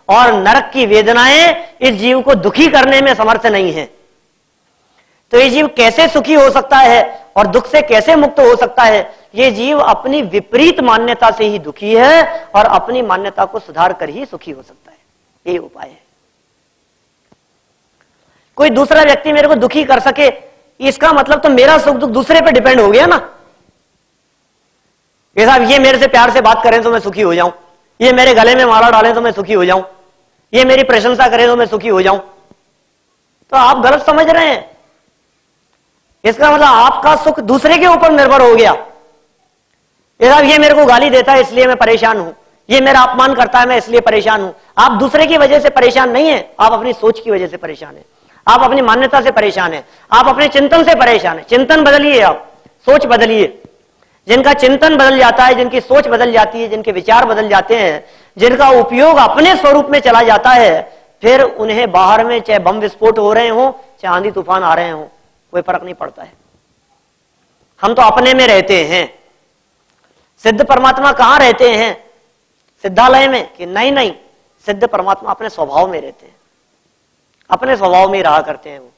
और नरक की वेदनाएं इस जीव को दुखी करने में समर्थ नहीं है। तो ये जीव कैसे सुखी हो सकता है और दुख से कैसे मुक्त हो सकता है? ये जीव अपनी विपरीत मान्यता से ही दुखी है, और अपनी मान्यता को सुधार कर ही सुखी हो सकता है। यही उपाय है। कोई दूसरा व्यक्ति मेरे को दुखी कर सके, इसका मतलब तो मेरा सुख दुख दूसरे पे डिपेंड हो गया ना। ये साहब ये मेरे से प्यार से बात करें तो मैं सुखी हो जाऊं, ये मेरे गले में माला डालें तो मैं सुखी हो जाऊं, ये मेरी प्रशंसा करें तो मैं सुखी हो जाऊं। तो आप गलत समझ रहे हैं। इसका मतलब आपका सुख दूसरे के ऊपर निर्भर हो गया। ये साहब ये मेरे को गाली देता है इसलिए मैं परेशान हूं, ये मेरा अपमान करता है मैं इसलिए परेशान हूं। आप दूसरे की वजह से परेशान नहीं है, आप अपनी सोच की वजह से परेशान है, आप अपनी मान्यता से परेशान है, आप अपने चिंतन से परेशान है। चिंतन बदलिए, आप सोच बदलिए। जिनका चिंतन बदल जाता है, जिनकी सोच बदल जाती है, जिनके विचार बदल जाते हैं, जिनका उपयोग अपने स्वरूप में चला जाता है, फिर उन्हें बाहर में चाहे बम विस्फोट हो रहे हो, चाहे आंधी तूफान आ रहे हो, कोई फर्क नहीं पड़ता है। हम तो अपने में रहते हैं। सिद्ध परमात्मा कहां रहते हैं? सिद्धालय में? कि नहीं नहीं, सिद्ध परमात्मा अपने स्वभाव में रहते हैं, अपने स्वभाव में रहा करते हैं वो।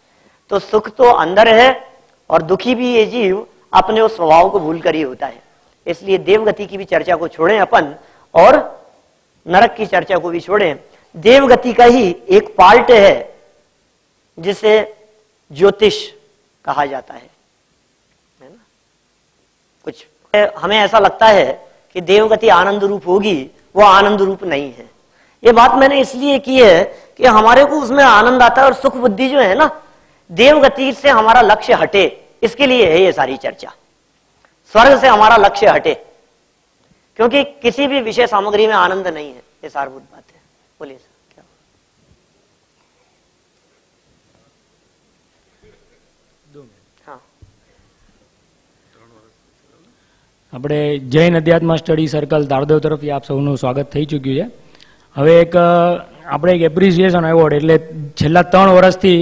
तो सुख तो अंदर है, और दुखी भी ये जीव अपने उस स्वभाव को भूल कर ही होता है। इसलिए देवगति की भी चर्चा को छोड़ें अपन, और नरक की चर्चा को भी छोड़ें। देवगति का ही एक पार्ट है जिसे ज्योतिष कहा जाता है ना। कुछ हमें ऐसा लगता है कि देवगति आनंद रूप होगी, वो आनंद रूप नहीं है। ये बात मैंने इसलिए की है कि हमारे को उसमें आनंद आता है, और सुख बुद्धि जो है ना, देवगति से हमारा लक्ष्य हटे, इसके लिए है ये सारी चर्चा। स्वर्ग से हमारा लक्ष्य हटे, क्योंकि किसी भी विषय सामग्री में आनंद नहीं है। ये सारभूत बात है। बोलिए सर, क्या? हाँ, આપણે જૈન અધ્યાત્મ સ્ટડી સર્કલ તારદેવ તરફથી આપ સૌનું સ્વાગત થઈ ચૂક્યું છે. હવે આપણે એક એપ્રિસિએશન એવોર્ડ, એટલે છેલ્લા 3 વર્ષથી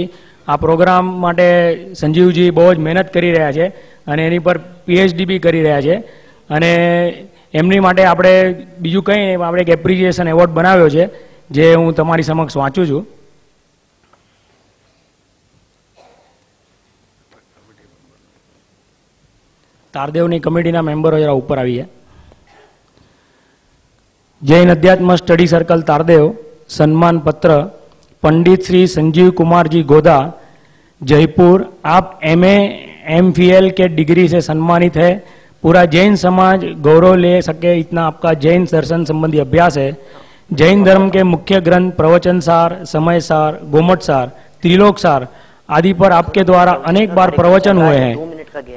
આ પ્રોગ્રામ માટે સંજીવજી બહુ જ મહેનત કરી રહ્યા છે, અને એની પર PhD બી કરી રહ્યા છે. અને એમની માટે આપણે બીજું કંઈ નહીં, આપણે એક એપ્રિસિએશન એવોર્ડ બનાવ્યો છે, જે હું તમારી સમક્ષ વાંચું છું. તારદેવની કમિટીના મેમ્બરો જરા ઉપર આવીએ. જૈન અધ્યાત્મ સ્ટડી સર્કલ તારદેવ સન્માન પત્ર પંડિત શ્રી સંજીવ કુમારજી ગોધા, जयपुर। आप MA MPhil के डिग्री से सम्मानित है। पूरा जैन समाज गौरव ले सके इतना आपका जैन दर्शन संबंधी अभ्यास है। जैन धर्म के मुख्य ग्रंथ प्रवचन सार, समय सार, गोमट सार, त्रिलोक सार आदि पर आपके द्वारा अनेक बार प्रवचन हुए हैं।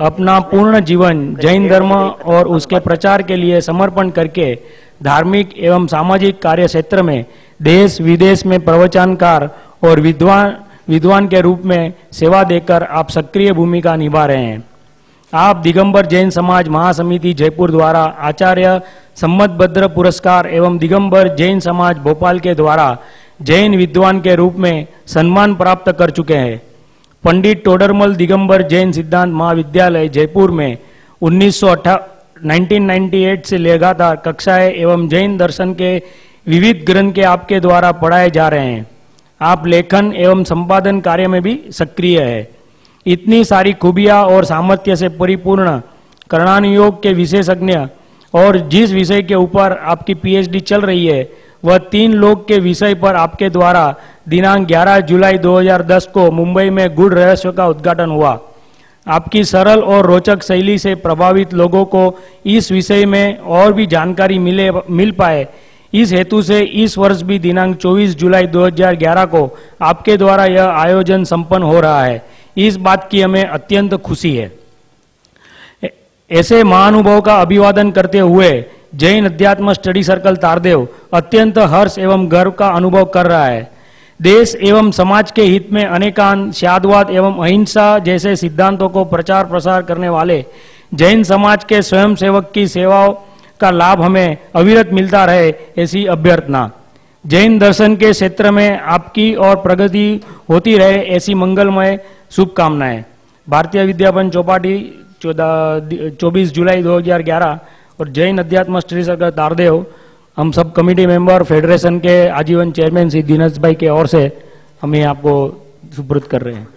अपना पूर्ण जीवन जैन धर्म और उसके प्रचार के लिए समर्पण करके धार्मिक एवं सामाजिक कार्य क्षेत्र में देश विदेश में प्रवचनकार और विद्वान के रूप में सेवा देकर आप सक्रिय भूमिका निभा रहे हैं। आप दिगंबर जैन समाज महासमिति जयपुर द्वारा आचार्य सम्मतभद्र पुरस्कार एवं दिगंबर जैन समाज भोपाल के द्वारा जैन विद्वान के रूप में सम्मान प्राप्त कर चुके हैं। पंडित टोडरमल दिगंबर जैन सिद्धांत महाविद्यालय जयपुर में 1998 से लगातार कक्षाएं एवं जैन दर्शन के विविध ग्रंथ के आपके द्वारा पढ़ाए जा रहे हैं। आप लेखन एवं संपादन कार्य में भी सक्रिय है। इतनी सारी खूबियां और सामर्थ्य से परिपूर्ण कर्णानुयोग के विशेषज्ञ और जिस विषय के ऊपर आपकी PhD चल रही है वह 3 लोक के विषय पर आपके द्वारा दिनांक 11 जुलाई 2010 को मुंबई में गूढ़ रहस्य का उद्घाटन हुआ। आपकी सरल और रोचक शैली से प्रभावित लोगों को इस विषय में और भी जानकारी मिल पाए, इस हेतु से इस वर्ष भी दिनांक 24 जुलाई 2011 को आपके द्वारा यह आयोजन संपन्न हो रहा है। इस बात की हमें अत्यंत खुशी है। ऐसे महानुभव का अभिवादन करते हुए जैन अध्यात्म स्टडी सर्कल तारदेव अत्यंत हर्ष एवं गर्व का अनुभव कर रहा है। देश एवं समाज के हित में अनेकांत शादवाद एवं अहिंसा जैसे सिद्धांतों को प्रचार प्रसार करने वाले जैन समाज के स्वयंसेवक की सेवाओं का लाभ हमें अविरत मिलता रहे, ऐसी अभ्यर्थना। जैन दर्शन के क्षेत्र में आपकी और प्रगति होती रहे, ऐसी मंगलमय शुभकामनाएं। भारतीय विद्यापन चौपाटी 24 जुलाई 2011 और जैन अध्यात्म स्टडी सर्कल तारदेव हम सब कमेटी मेंबर फेडरेशन के आजीवन चेयरमैन श्री दिनेश भाई के ओर से हमें आपको सुपुर्द कर रहे हैं।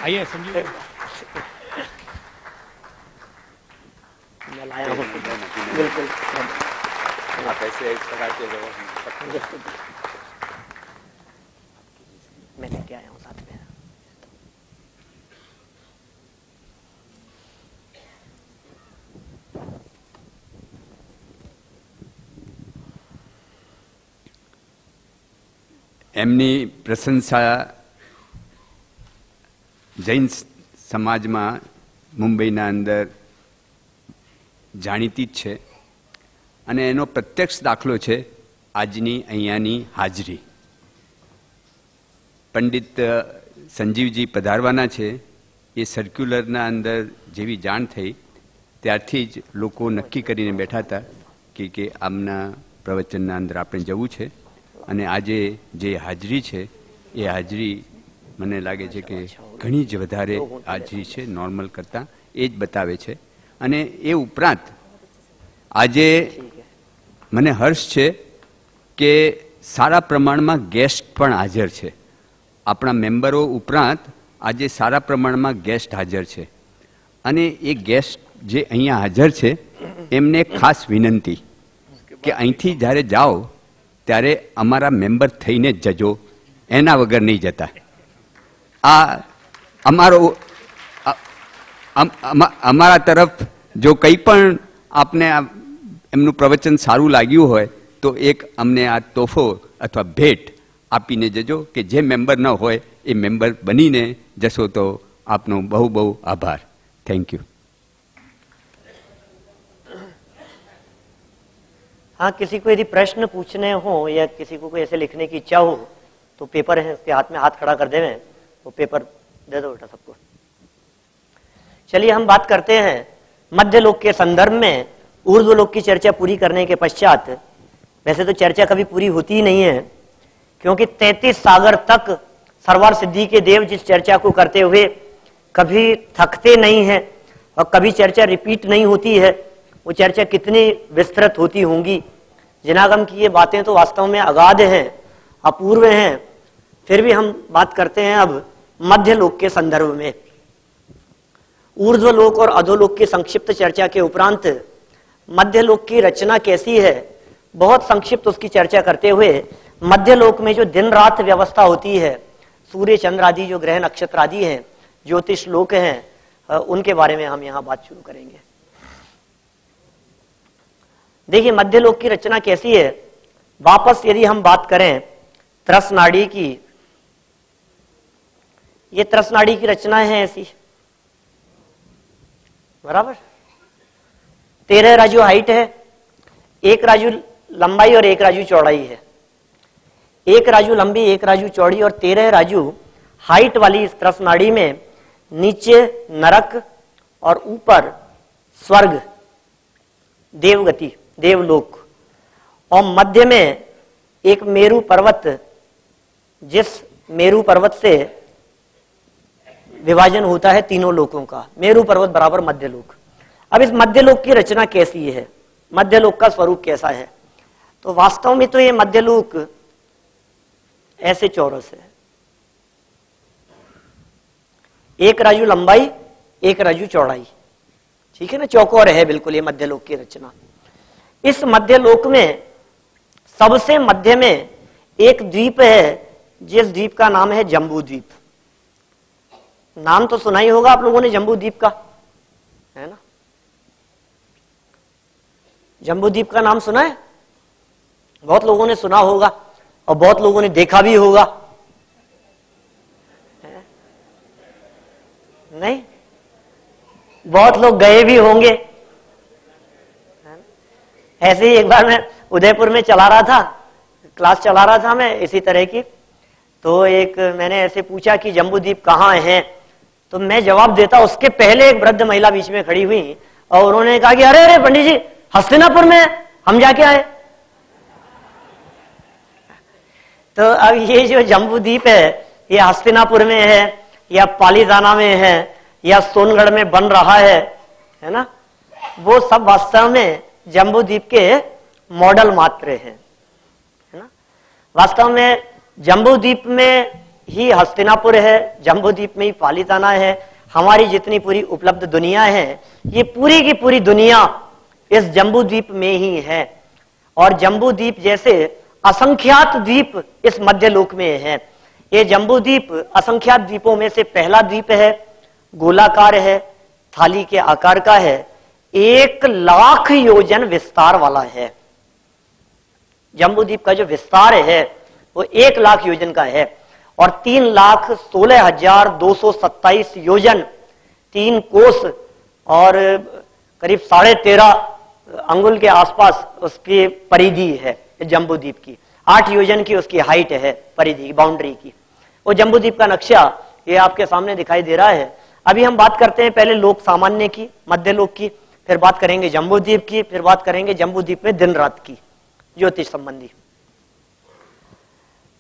आइए संजीव। मैं लाया हूं। बिल्कुल आप ऐसे कराते रहो। मैं लेके आया हूं साथ में। એમની પ્રશંસા જૈન સમાજમાં મુંબઈના અંદર જાણીતી જ છે અને એનો પ્રત્યક્ષ દાખલો છે આજની અહીંયાની હાજરી. પંડિત સંજીવજી પધારવાના છે એ સર્ક્યુલરના અંદર જેવી જાણ થઈ ત્યારથી જ લોકો નક્કી કરીને બેઠા હતા કે આમના પ્રવચનના અંદર આપણે જવું છે. અને આજે જે હાજરી છે એ હાજરી મને લાગે છે કે ઘણી જ વધારે હાજરી છે નોર્મલ કરતાં, એ જ બતાવે છે. અને એ ઉપરાંત આજે મને હર્ષ છે કે સારા પ્રમાણમાં ગેસ્ટ પણ હાજર છે. આપણા મેમ્બરો ઉપરાંત આજે સારા પ્રમાણમાં ગેસ્ટ હાજર છે. અને એ ગેસ્ટ જે અહીંયા હાજર છે એમને ખાસ વિનંતી કે અહીંથી જ્યારે જાઓ ત્યારે અમારા મેમ્બર થઈને જ જજો, એના વગર નહીં જતા. આ અમારો અમારા તરફ જો કંઈ પણ આપને એમનું પ્રવચન સારું લાગ્યું હોય તો એક અમને આ તોહફો અથવા ભેટ આપીને જજો કે જે મેમ્બર ન હોય એ મેમ્બર બનીને જશો તો આપનો બહુ બહુ આભાર. Thank you. हाँ, किसी को यदि प्रश्न पूछने हो या किसी को कोई ऐसे लिखने की इच्छा हो तो पेपर है, उसके हाथ में हाथ खड़ा कर देवें, वो पेपर दे दो बेटा सबको. चलिए हम बात करते हैं मध्य लोक के संदर्भ में ऊर्ध्व लोक की चर्चा पूरी करने के पश्चात. वैसे तो चर्चा कभी पूरी होती ही नहीं है, क्योंकि 33 सागर तक सर्वार सिद्धि के देव जिस चर्चा को करते हुए कभी थकते नहीं है और कभी चर्चा रिपीट नहीं होती है, वो चर्चा कितनी विस्तृत होती होंगी. जिनागम की ये बातें तो वास्तव में अगाध हैं, अपूर्व हैं. फिर भी हम बात करते हैं अब मध्य लोक के संदर्भ में. ऊर्ध्व लोक और अधोलोक की संक्षिप्त चर्चा के उपरांत मध्य लोक की रचना कैसी है बहुत संक्षिप्त उसकी चर्चा करते हुए मध्य लोक में जो दिन रात व्यवस्था होती है, सूर्य चंद्र आदि जो ग्रह नक्षत्र आदि हैं, ज्योतिष लोक हैं, उनके बारे में हम यहां बात शुरू करेंगे। देखिए मध्य लोक की रचना कैसी है। वापस यदि हम बात करें त्रस नाड़ी की, ये त्रस नाड़ी की रचना है ऐसी, बराबर 13 राजू हाइट है, 1 राजू लंबाई और 1 राजू चौड़ाई है। 1 राजू लंबी, 1 राजू चौड़ी और 13 राजू हाइट वाली इस त्रस नाड़ी में नीचे नरक और ऊपर स्वर्ग, देवगति, देवलोक, और मध्य में एक मेरु पर्वत, जिस मेरु पर्वत से विभाजन होता है तीनों लोकों का। मेरु पर्वत बराबर मध्य लोक। अब इस मध्य लोक की रचना कैसी है, मध्य लोक का स्वरूप कैसा है? तो वास्तव में तो ये मध्य लोक ऐसे चौरस है, 1 राजू लंबाई, 1 राजू चौड़ाई, ठीक है ना, चौकोर है बिल्कुल ये मध्य लोक की रचना। इस मध्य लोक में सबसे मध्य में एक द्वीप है, जिस द्वीप का नाम है जम्बू द्वीप। नाम तो सुना ही होगा आप लोगों ने जम्बू द्वीप का, है ना? जम्बू द्वीप का नाम सुना है? बहुत लोगों ने सुना होगा और बहुत लोगों ने देखा भी होगा, नहीं? बहुत लोग गए भी होंगे। ऐसे ही एक बार मैं उदयपुर में चला रहा था, क्लास चला रहा था मैं इसी तरह की, तो एक मैंने ऐसे पूछा कि जम्बूद्वीप कहाँ है, तो मैं जवाब देता उसके पहले एक वृद्ध महिला बीच में खड़ी हुई और उन्होंने कहा कि अरे अरे पंडित जी हस्तिनापुर में हम जाके आए। तो अब ये जो जम्बूद्वीप है ये हस्तिनापुर में है या पालीताना में है या सोनगढ़ में बन रहा है ना, वो सब वास्तव में जम्बूद्वीप के मॉडल मात्र हैं, है ना। वास्तव में जम्बूद्वीप में ही हस्तिनापुर है, जम्बूद्वीप में ही पालीताना है। हमारी जितनी पूरी उपलब्ध दुनिया है ये पूरी की पूरी दुनिया इस जम्बूद्वीप में ही है। और जम्बूद्वीप जैसे असंख्यात द्वीप इस मध्य लोक में है। ये जम्बूद्वीप असंख्यात द्वीपों में से पहला द्वीप है, गोलाकार है, थाली के आकार का है, 1 लाख योजन विस्तार वाला है। जम्बूद्वीप का जो विस्तार है वो 1 लाख योजन का है और 3,16,227 योजन, 3 कोस और करीब 13.5 अंगुल के आसपास उसकी परिधि है जम्बूद्वीप की। 8 योजन की उसकी हाइट है, परिधि बाउंड्री की। वो जम्बूद्वीप का नक्शा ये आपके सामने दिखाई दे रहा है। अभी हम बात करते हैं पहले लोक सामान्य की, मध्य लोक की, फिर बात करेंगे जम्बूद्वीप की, फिर बात करेंगे जम्बूद्वीप में दिन रात की ज्योतिष संबंधी।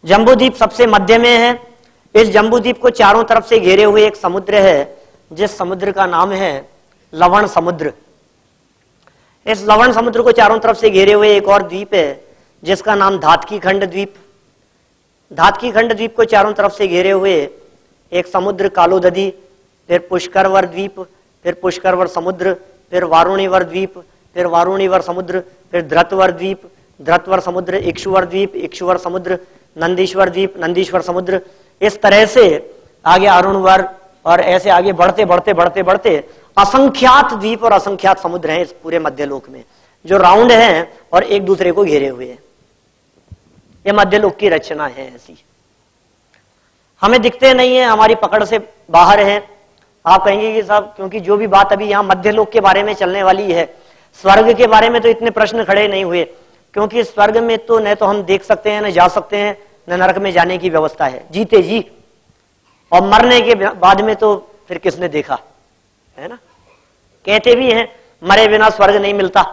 जम्बूद्वीप सबसे मध्य में है। इस जम्बूद्वीप को चारों तरफ से घेरे हुए एक समुद्र है, जिस समुद्र का नाम है लवण समुद्र। इस लवण समुद्र को चारों तरफ से घेरे हुए एक और द्वीप है जिसका नाम धातकी खंड द्वीप। धातकी खंड द्वीप को चारों तरफ से घेरे हुए एक समुद्र कालोदधी, फिर पुष्करवर द्वीप, फिर पुष्करवर समुद्र, फिर वारुणीवर द्वीप, फिर वारुणीवर समुद्र, फिर धृतवर द्वीप, धृतवर समुद्र, इक्षुवर द्वीप, इक्षुवर समुद्र, नंदीश्वर द्वीप, नंदीश्वर समुद्र। इस तरह से आगे अरुणवर और ऐसे आगे बढ़ते बढ़ते बढ़ते बढ़ते असंख्यात द्वीप और असंख्यात समुद्र हैं इस पूरे मध्य लोक में, जो राउंड हैं और एक दूसरे को घेरे हुए हैं। ये मध्य लोक की रचना है ऐसी। हमें दिखते नहीं है, हमारी पकड़ से बाहर है। आप कहेंगे कि साहब क्योंकि जो भी बात अभी यहाँ मध्य लोक के बारे में चलने वाली है, स्वर्ग के बारे में तो इतने प्रश्न खड़े नहीं हुए, क्योंकि स्वर्ग में तो न तो हम देख सकते हैं, न जा सकते हैं, न नरक में जाने की व्यवस्था है जीते जी, और मरने के बाद में तो फिर किसने देखा, है ना। कहते भी हैं मरे बिना स्वर्ग नहीं मिलता, है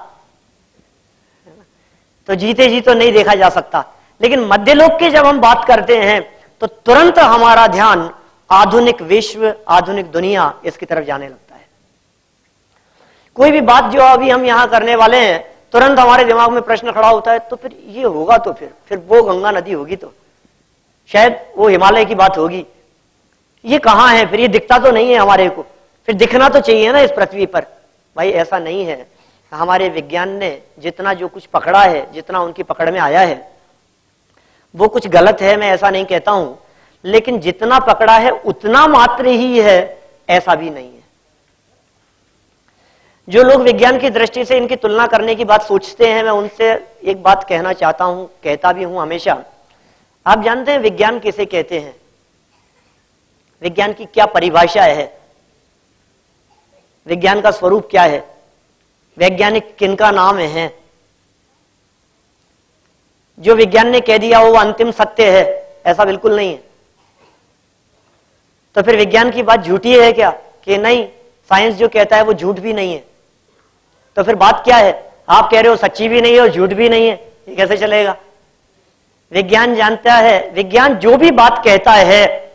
ना? तो जीते जी तो नहीं देखा जा सकता। लेकिन मध्य लोक की जब हम बात करते हैं तो तुरंत हमारा ध्यान आधुनिक विश्व, आधुनिक दुनिया इसकी तरफ जाने लगता है। कोई भी बात जो अभी हम यहां करने वाले हैं, तुरंत हमारे दिमाग में प्रश्न खड़ा होता है, तो फिर ये होगा तो फिर वो गंगा नदी होगी, तो शायद वो हिमालय की बात होगी, ये कहां है, फिर ये दिखता तो नहीं है हमारे को, फिर दिखना तो चाहिए ना इस पृथ्वी पर। भाई ऐसा नहीं है। हमारे विज्ञान ने जितना जो कुछ पकड़ा है, जितना उनकी पकड़ में आया है, वो कुछ गलत है, मैं ऐसा नहीं कहता हूं, लेकिन जितना पकड़ा है उतना मात्र ही है, ऐसा भी नहीं है। जो लोग विज्ञान की दृष्टि से इनकी तुलना करने की बात सोचते हैं, मैं उनसे एक बात कहना चाहता हूं, कहता भी हूं हमेशा। आप जानते हैं विज्ञान किसे कहते हैं? विज्ञान की क्या परिभाषा है? विज्ञान का स्वरूप क्या है? वैज्ञानिक किनका नाम है? जो विज्ञान ने कह दिया वो अंतिम सत्य है, ऐसा बिल्कुल नहीं है। तो फिर विज्ञान की बात झूठी है क्या? कि नहीं, साइंस जो कहता है वो झूठ भी नहीं है। तो फिर बात क्या है? आप कह रहे हो सच्ची भी नहीं है और झूठ भी नहीं है, ये कैसे चलेगा? विज्ञान जानता है, विज्ञान जो भी बात कहता है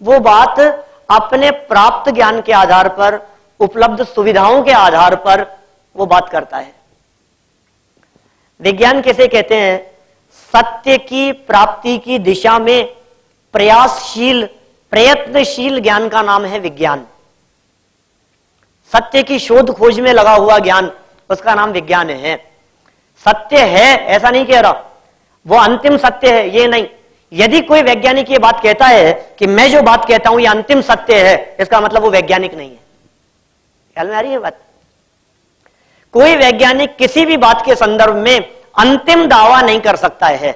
वो बात अपने प्राप्त ज्ञान के आधार पर, उपलब्ध सुविधाओं के आधार पर वो बात करता है। विज्ञान किसे कहते हैं? सत्य की प्राप्ति की दिशा में प्रयासशील, प्रयत्नशील ज्ञान का नाम है विज्ञान। सत्य की शोध खोज में लगा हुआ ज्ञान, उसका नाम विज्ञान है। सत्य है ऐसा नहीं कह रहा, वो अंतिम सत्य है ये नहीं। यदि कोई वैज्ञानिक ये बात कहता है कि मैं जो बात कहता हूं ये अंतिम सत्य है, इसका मतलब वो वैज्ञानिक नहीं है। ख्याल में आ रही है बात? कोई वैज्ञानिक किसी भी बात के संदर्भ में अंतिम दावा नहीं कर सकता है।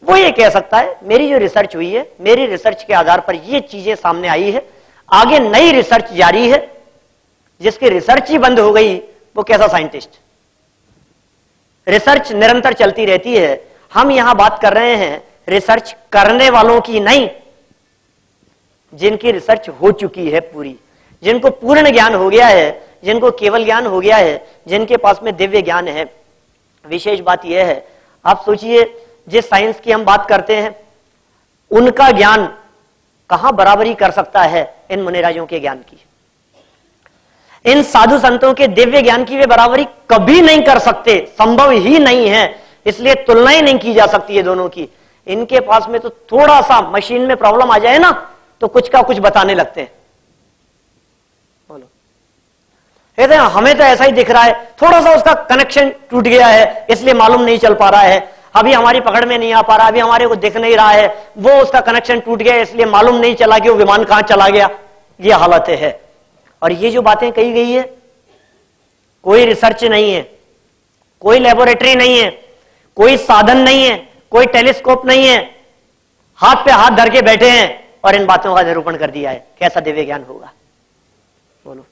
वो ये कह सकता है मेरी जो रिसर्च हुई है, मेरी रिसर्च के आधार पर ये चीजें सामने आई है, आगे नई रिसर्च जारी है। जिसकी रिसर्च ही बंद हो गई वो कैसा साइंटिस्ट? रिसर्च निरंतर चलती रहती है। हम यहां बात कर रहे हैं रिसर्च करने वालों की नहीं, जिनकी रिसर्च हो चुकी है पूरी, जिनको पूर्ण ज्ञान हो गया है, जिनको केवल ज्ञान हो गया है, जिनके पास में दिव्य ज्ञान है। विशेष बात यह है, आप सोचिए जिस साइंस की हम बात करते हैं उनका ज्ञान कहां बराबरी कर सकता है इन मुनिराजों के ज्ञान की? इन साधु संतों के दिव्य ज्ञान की वे बराबरी कभी नहीं कर सकते, संभव ही नहीं है। इसलिए तुलना ही नहीं की जा सकती है दोनों की। इनके पास में तो थोड़ा सा मशीन में प्रॉब्लम आ जाए ना तो कुछ का कुछ बताने लगते हैं। बोलो, कहते हैं हमें तो ऐसा ही दिख रहा है, थोड़ा सा उसका कनेक्शन टूट गया है इसलिए मालूम नहीं चल पा रहा है, अभी हमारी पकड़ में नहीं आ पा रहा, अभी हमारे को दिख नहीं रहा है, वो उसका कनेक्शन टूट गया इसलिए मालूम नहीं चला कि वो विमान कहां चला गया। ये हालत है। और ये जो बातें कही गई है, कोई रिसर्च नहीं है, कोई लेबोरेटरी नहीं है, कोई साधन नहीं है, कोई टेलीस्कोप नहीं है, हाथ पे हाथ धर के बैठे हैं और इन बातों का निरूपण कर दिया है। कैसा दिव्य ज्ञान होगा? बोलो।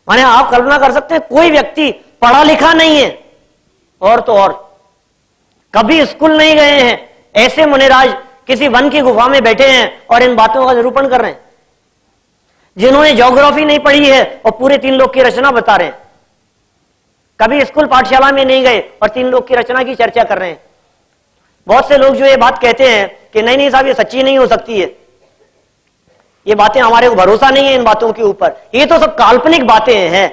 माने आप कल्पना कर सकते हैं कोई व्यक्ति पढ़ा लिखा नहीं है, और तो और कभी स्कूल नहीं गए हैं, ऐसे मुनिराज किसी वन की गुफा में बैठे हैं और इन बातों का निरूपण कर रहे हैं। जिन्होंने ज्योग्राफी नहीं पढ़ी है और पूरे 3 लोक की रचना बता रहे हैं, कभी स्कूल पाठशाला में नहीं गए और 3 लोक की रचना की चर्चा कर रहे हैं। बहुत से लोग जो ये बात कहते हैं कि नहीं नहीं साहब ये सच्ची नहीं हो सकती है, ये बातें हमारे को भरोसा नहीं है इन बातों के ऊपर, ये तो सब काल्पनिक बातें हैं।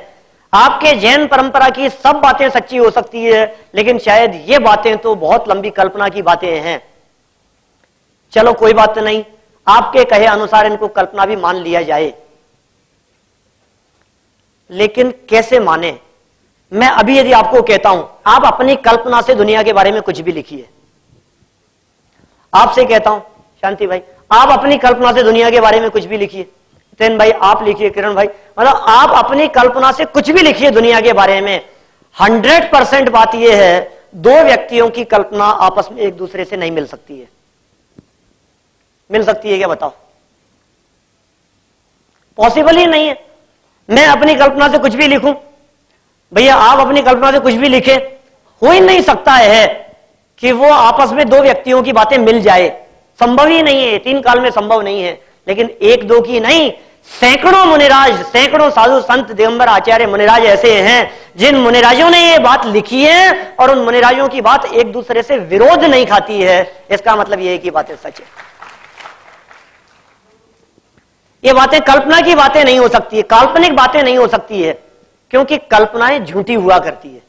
आपके जैन परंपरा की सब बातें सच्ची हो सकती है, लेकिन शायद ये बातें तो बहुत लंबी कल्पना की बातें हैं। चलो कोई बात नहीं, आपके कहे अनुसार इनको कल्पना भी मान लिया जाए, लेकिन कैसे माने? मैं अभी यदि आपको कहता हूं आप अपनी कल्पना से दुनिया के बारे में कुछ भी लिखिए, आपसे कहता हूं शांति भाई आप अपनी कल्पना से दुनिया के बारे में कुछ भी लिखिए, तेन भाई आप लिखिए, किरण भाई, मतलब आप अपनी कल्पना से कुछ भी लिखिए दुनिया के बारे में, 100% बात यह है 2 व्यक्तियों की कल्पना आपस में एक दूसरे से नहीं मिल सकती है। मिल सकती है क्या बताओ? पॉसिबल ही नहीं है। मैं अपनी कल्पना से कुछ भी लिखूं, भैया आप अपनी कल्पना से कुछ भी लिखें, हो ही नहीं सकता है कि वो आपस में 2 व्यक्तियों की बातें मिल जाए, संभव ही नहीं है, 3 काल में संभव नहीं है। लेकिन 1-2 की नहीं, सैकड़ों मुनिराज, सैकड़ों साधु संत दिगंबर आचार्य मुनिराज ऐसे हैं जिन मुनिराजों ने ये बात लिखी है और उन मुनिराजों की बात एक दूसरे से विरोध नहीं खाती है। इसका मतलब यह है कि बातें सच है। ये बातें कल्पना की बातें नहीं हो सकती है, काल्पनिक बातें नहीं हो सकती है, क्योंकि कल्पनाएं झूठी हुआ करती है।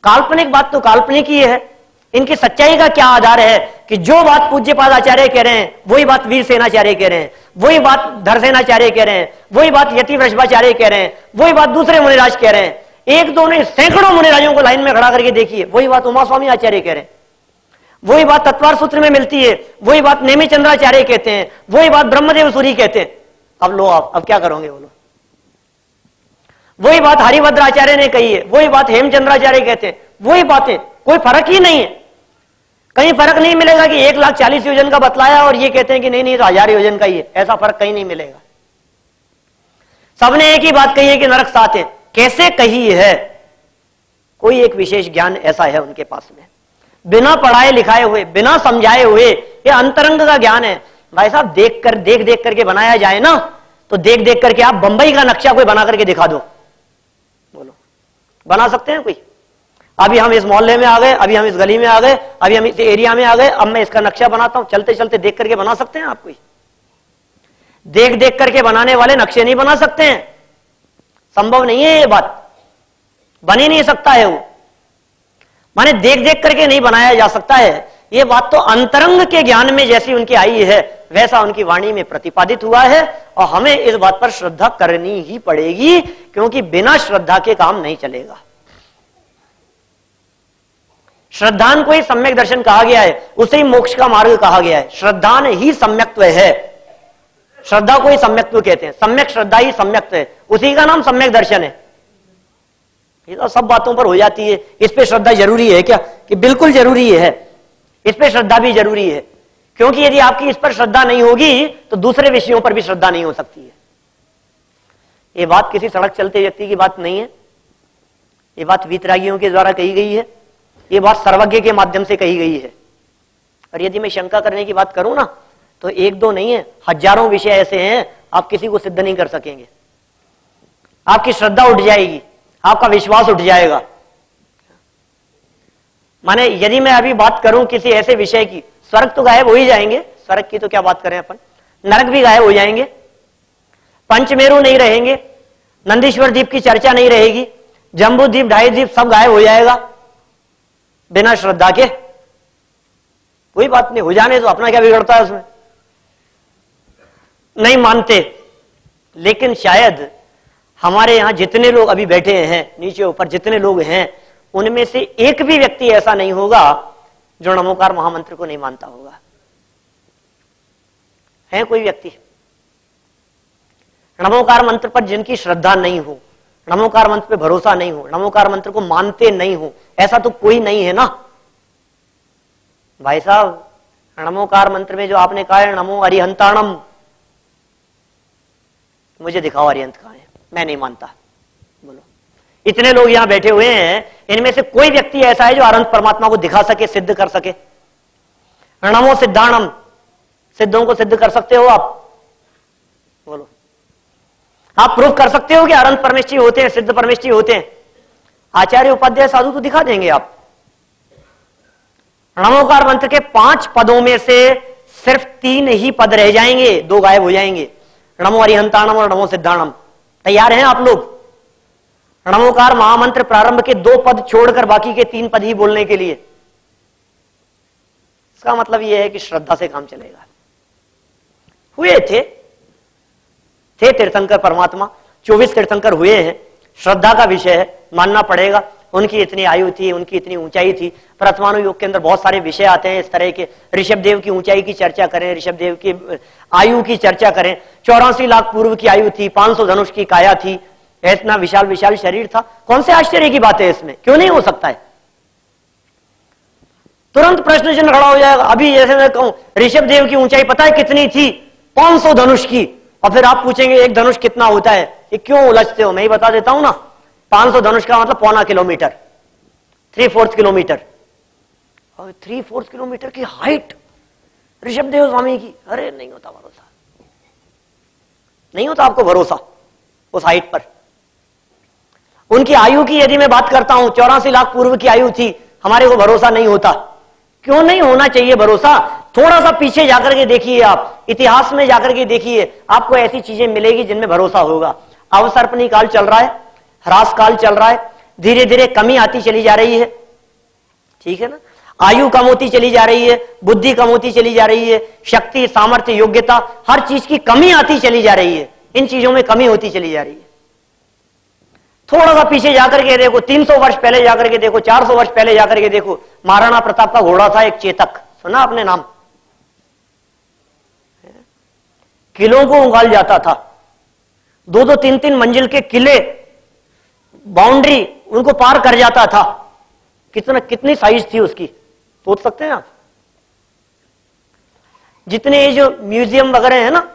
काल्पनिक बात तो काल्पनिक ही है। इनकी सच्चाई का क्या आधार है कि जो बात पूज्यपाद आचार्य कह रहे हैं वही बात वीर सेनाचार्य कह रहे हैं, वही बात धरसेनाचार्य कह रहे हैं, वही बात यति वृषभाचार्य कह रहे हैं, वही बात दूसरे मुनिराज कह रहे हैं। 1-2 ने सैकड़ों मुनिराजों को लाइन में खड़ा करके देखिए, वही बात उमा स्वामी आचार्य कह रहे हैं। वही बात तत्वार सूत्र में मिलती है, वही बात नेमी चंद्राचार्य कहते हैं, वही बात ब्रह्मदेव सूरी कहते हैं। अब लो आप अब क्या करोगे बोलो? वही बात हरिभद्राचार्य ने कही है, वही बात हेमचंद्राचार्य कहते हैं, वही बातें, कोई फर्क ही नहीं है। कहीं फर्क नहीं मिलेगा कि 1,40,000 योजन का बतलाया और ये कहते हैं कि नहीं तो 1000 योजन का ही है, ऐसा फर्क कहीं नहीं मिलेगा। सबने एक ही बात कही है कि नरक 7 है। कैसे कही है? कोई एक विशेष ज्ञान ऐसा है उनके पास में, बिना पढ़ाए लिखाए हुए, बिना समझाए हुए, ये अंतरंग का ज्ञान है। भाई साहब देख देख करके बनाया जाए ना, तो देख देख करके आप बंबई का नक्शा कोई बना करके दिखा दो, बोलो बना सकते हैं कोई? अभी हम इस मोहल्ले में आ गए, अभी हम इस गली में आ गए, अभी हम इस एरिया में आ गए, अब मैं इसका नक्शा बनाता हूं, चलते चलते देख करके बना सकते हैं आप? कोई देख देख करके बनाने वाले नक्शे नहीं बना सकते हैं, संभव नहीं है, ये बात बन ही नहीं सकता है। वो माने देख देख करके नहीं बनाया जा सकता है। ये बात तो अंतरंग के ज्ञान में जैसी उनकी आई है वैसा उनकी वाणी में प्रतिपादित हुआ है, और हमें इस बात पर श्रद्धा करनी ही पड़ेगी, क्योंकि बिना श्रद्धा के काम नहीं चलेगा। श्रद्धान को ही सम्यक दर्शन कहा गया है, उसे ही मोक्ष का मार्ग कहा गया है। श्रद्धान ही सम्यक्त्व है, श्रद्धा को ही सम्यक्त्व कहते हैं। सम्यक श्रद्धा ही सम्यक्त्व है, उसी का नाम सम्यक दर्शन है। ये तो सब बातों पर हो जाती है। इस पे श्रद्धा जरूरी है क्या? कि बिल्कुल जरूरी है, इस पे श्रद्धा भी जरूरी है, क्योंकि यदि आपकी इस पर श्रद्धा नहीं होगी तो दूसरे विषयों पर भी श्रद्धा नहीं हो सकती है। ये बात किसी सड़क चलते व्यक्ति की बात नहीं है, ये बात वीतरागियों के द्वारा कही गई है, ये बात सर्वज्ञ के माध्यम से कही गई है। और यदि मैं शंका करने की बात करूं ना, तो एक दो नहीं है, हजारों विषय ऐसे हैं, आप किसी को सिद्ध नहीं कर सकेंगे। आपकी श्रद्धा उठ जाएगी, आपका विश्वास उठ जाएगा। माने यदि मैं अभी बात करूं किसी ऐसे विषय की, स्वर्ग तो गायब हो ही जाएंगे, स्वर्ग की तो क्या बात करें अपन, नरक भी गायब हो जाएंगे, पंचमेरु नहीं रहेंगे, नंदीश्वर द्वीप की चर्चा नहीं रहेगी, जम्बू द्वीप, ढाई द्वीप सब गायब हो जाएगा बिना श्रद्धा के। कोई बात नहीं, हो जाने तो अपना क्या बिगड़ता है उसमें? नहीं मानते, लेकिन शायद हमारे यहां जितने लोग अभी बैठे हैं, नीचे ऊपर जितने लोग हैं, उनमें से एक भी व्यक्ति ऐसा नहीं होगा जो नमोकार महामंत्र को नहीं मानता होगा। है कोई व्यक्ति? नमोकार मंत्र पर जिनकी श्रद्धा नहीं हो, नमोकार मंत्र पे भरोसा नहीं हो, नमोकार मंत्र को मानते नहीं हो, ऐसा तो कोई नहीं है ना भाई साहब। नमोकार मंत्र में जो आपने कहा है नमो अरिहंताणम, मुझे दिखाओ अरिहंत कहां है, मैं नहीं मानता। बोलो, इतने लोग यहां बैठे हुए हैं, इनमें से कोई व्यक्ति ऐसा है जो अनंत परमात्मा को दिखा सके, सिद्ध कर सके? नमो सिद्धाणम, सिद्धों को सिद्ध कर सकते हो आप? बोलो, आप प्रूफ कर सकते हो कि अनंत परमेश्वरी होते हैं, सिद्ध परमेश्वरी होते हैं? आचार्य उपाध्याय साधु तो दिखा देंगे आप। नमोकार मंत्र के 5 पदों में से सिर्फ 3 ही पद रह जाएंगे, 2 गायब हो जाएंगे, नमो अरिहंताणम और नमो सिद्धाणम। तैयार हैं आप लोग नमोकार महामंत्र प्रारंभ के 2 पद छोड़कर बाकी के 3 पद ही बोलने के लिए? इसका मतलब यह है कि श्रद्धा से काम चलेगा। हुए थे तीर्थंकर परमात्मा, 24 तीर्थंकर हुए हैं, श्रद्धा का विषय है, मानना पड़ेगा। उनकी इतनी आयु थी, उनकी इतनी ऊंचाई थी। प्रथमानु योग के अंदर बहुत सारे विषय आते हैं इस तरह के। ऋषभदेव की ऊंचाई की चर्चा करें, ऋषभदेव की आयु की चर्चा करें। 84 लाख पूर्व की आयु थी, 500 धनुष की काया थी, इतना विशाल विशाल शरीर था। कौन से आश्चर्य की बात है इसमें? क्यों नहीं हो सकता है? तुरंत प्रश्न चिन्ह खड़ा हो जाएगा। अभी जैसे मैं कहूं ऋषभदेव की ऊंचाई पता है कितनी थी? 500 धनुष की। और फिर आप पूछेंगे एक धनुष कितना होता है? ये क्यों उलझते हो? मैं ही बता देता हूं ना। 500 धनुष का मतलब 1.25 किलोमीटर, 3/4 किलोमीटर, और 3/4 किलोमीटर की हाइट ऋषभदेव स्वामी की। अरे नहीं होता भरोसा, नहीं होता आपको भरोसा उस हाइट पर। उनकी आयु की यदि मैं बात करता हूं, 84 लाख पूर्व की आयु थी, हमारे को भरोसा नहीं होता। क्यों नहीं होना चाहिए भरोसा? थोड़ा सा पीछे जाकर के देखिए, आप इतिहास में जाकर के देखिए, आपको ऐसी चीजें मिलेगी जिनमें भरोसा होगा। अवसर्पणी काल चल रहा है, ह्रास काल चल रहा है, धीरे धीरे कमी आती चली जा रही है, ठीक है ना। आयु कम होती चली जा रही है, बुद्धि कम होती चली जा रही है, शक्ति, सामर्थ्य, योग्यता, हर चीज की कमी आती चली जा रही है। इन चीजों में कमी होती चली जा रही है। थोड़ा सा पीछे जाकर के देखो, 300 वर्ष पहले जाकर के देखो, 400 वर्ष पहले जाकर के देखो, महाराणा प्रताप का घोड़ा था एक चेतक, सुना आपने नाम? किलों को उगाल जाता था, 2-2, 3-3 मंजिल के किले, बाउंड्री उनको पार कर जाता था। कितनी साइज थी उसकी, सोच सकते हैं आप? जितने ये जो म्यूजियम वगैरह है ना,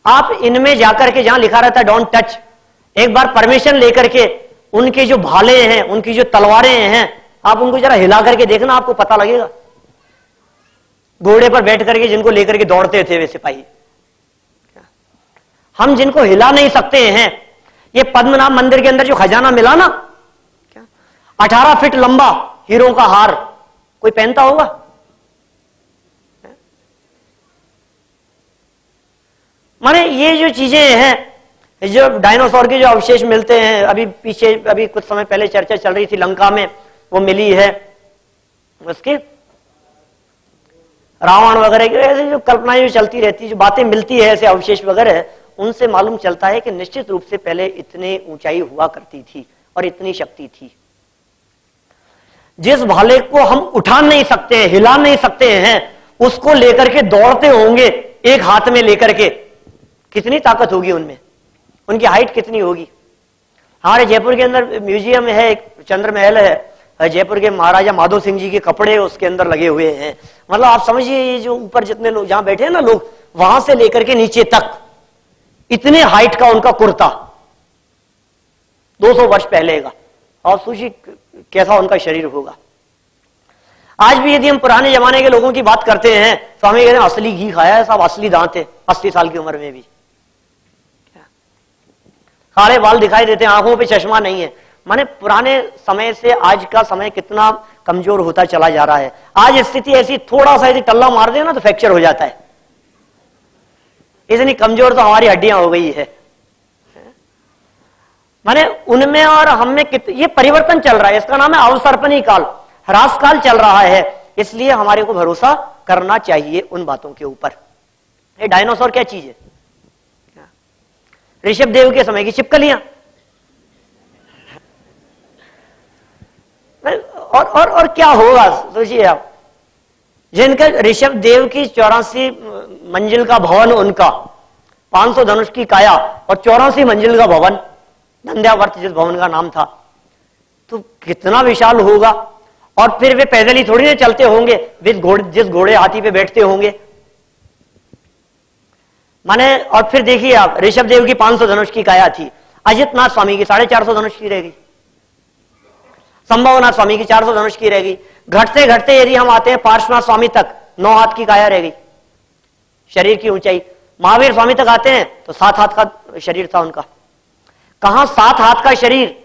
आप इनमें जाकर के, जहां लिखा रहता है डोंट टच, एक बार परमिशन लेकर के उनके जो भाले हैं, उनकी जो तलवारें हैं, आप उनको जरा हिला करके देखना, आपको पता लगेगा। घोड़े पर बैठ करके जिनको लेकर के दौड़ते थे वे सिपाही, हम जिनको हिला नहीं सकते हैं। ये पद्मनाभ मंदिर के अंदर जो खजाना मिला ना, 18 फीट लंबा हीरों का हार, कोई पहनता होगा? माने ये जो चीजें हैं, जो डायनासोर के जो अवशेष मिलते हैं, अभी कुछ समय पहले चर्चा चल रही थी, लंका में वो मिली है, उसके रावण वगैरह की ऐसे जो कल्पनाएं जो चलती रहती, जो बातें मिलती है ऐसे अवशेष वगैरह, उनसे मालूम चलता है कि निश्चित रूप से पहले इतनी ऊंचाई हुआ करती थी और इतनी शक्ति थी। जिस भाले को हम उठा नहीं सकते हैं, हिला नहीं सकते हैं, उसको लेकर के दौड़ते होंगे एक हाथ में लेकर के, कितनी ताकत होगी उनमें, उनकी हाइट कितनी होगी। हमारे जयपुर के अंदर म्यूजियम है, एक चंद्र महल है, जयपुर के महाराजा माधो सिंह जी के कपड़े उसके अंदर लगे हुए हैं। मतलब आप समझिए, ये जो ऊपर जितने लोग जहां बैठे हैं ना लोग, वहां से लेकर के नीचे तक इतने हाइट का उनका कुर्ता, 200 वर्ष पहले का। और सोचिए कैसा उनका शरीर होगा। आज भी यदि हम पुराने जमाने के लोगों की बात करते हैं, स्वामी कहते हैं असली घी खाया है, सब असली दांत है, 80 साल की उम्र में भी काले बाल दिखाई देते हैं, आंखों पे चश्मा नहीं है। माने पुराने समय से आज का समय कितना कमजोर होता चला जा रहा है। आज स्थिति ऐसी, थोड़ा सा यदि टल्ला मार दे ना तो फ्रैक्चर हो जाता है, इतनी कमजोर तो हमारी हड्डियां हो गई है। माने उनमें और हम में ये परिवर्तन चल रहा है, इसका नाम है अवसर्पणी काल, ह्रास काल चल रहा है। इसलिए हमारे को भरोसा करना चाहिए उन बातों के ऊपर। ये डायनासोर क्या चीज है? ऋषभ देव के समय की छिपकलियां, और क्या होगा सोचिए आप। जिनका ऋषभ देव की 84 मंजिल का भवन, उनका 500 धनुष की काया और 84 मंजिल का भवन, नंद्यावर्त जिस भवन का नाम था, तो कितना विशाल होगा। और फिर वे पैदल ही थोड़ी ना चलते होंगे, जिस घोड़े हाथी पे बैठते होंगे। माने, और फिर देखिए आप, ऋषभ देव की 500 धनुष की काया थी, अजितनाथ स्वामी की 450 धनुष की रहेगी, संभवनाथ स्वामी की 400 धनुष की रहेगी। घटते घटते यदि हम आते हैं पार्श्वनाथ स्वामी तक, 9 हाथ की काया रहेगी शरीर की ऊंचाई। महावीर स्वामी तक आते हैं तो 7 हाथ का शरीर था उनका। कहां 7 हाथ का शरीर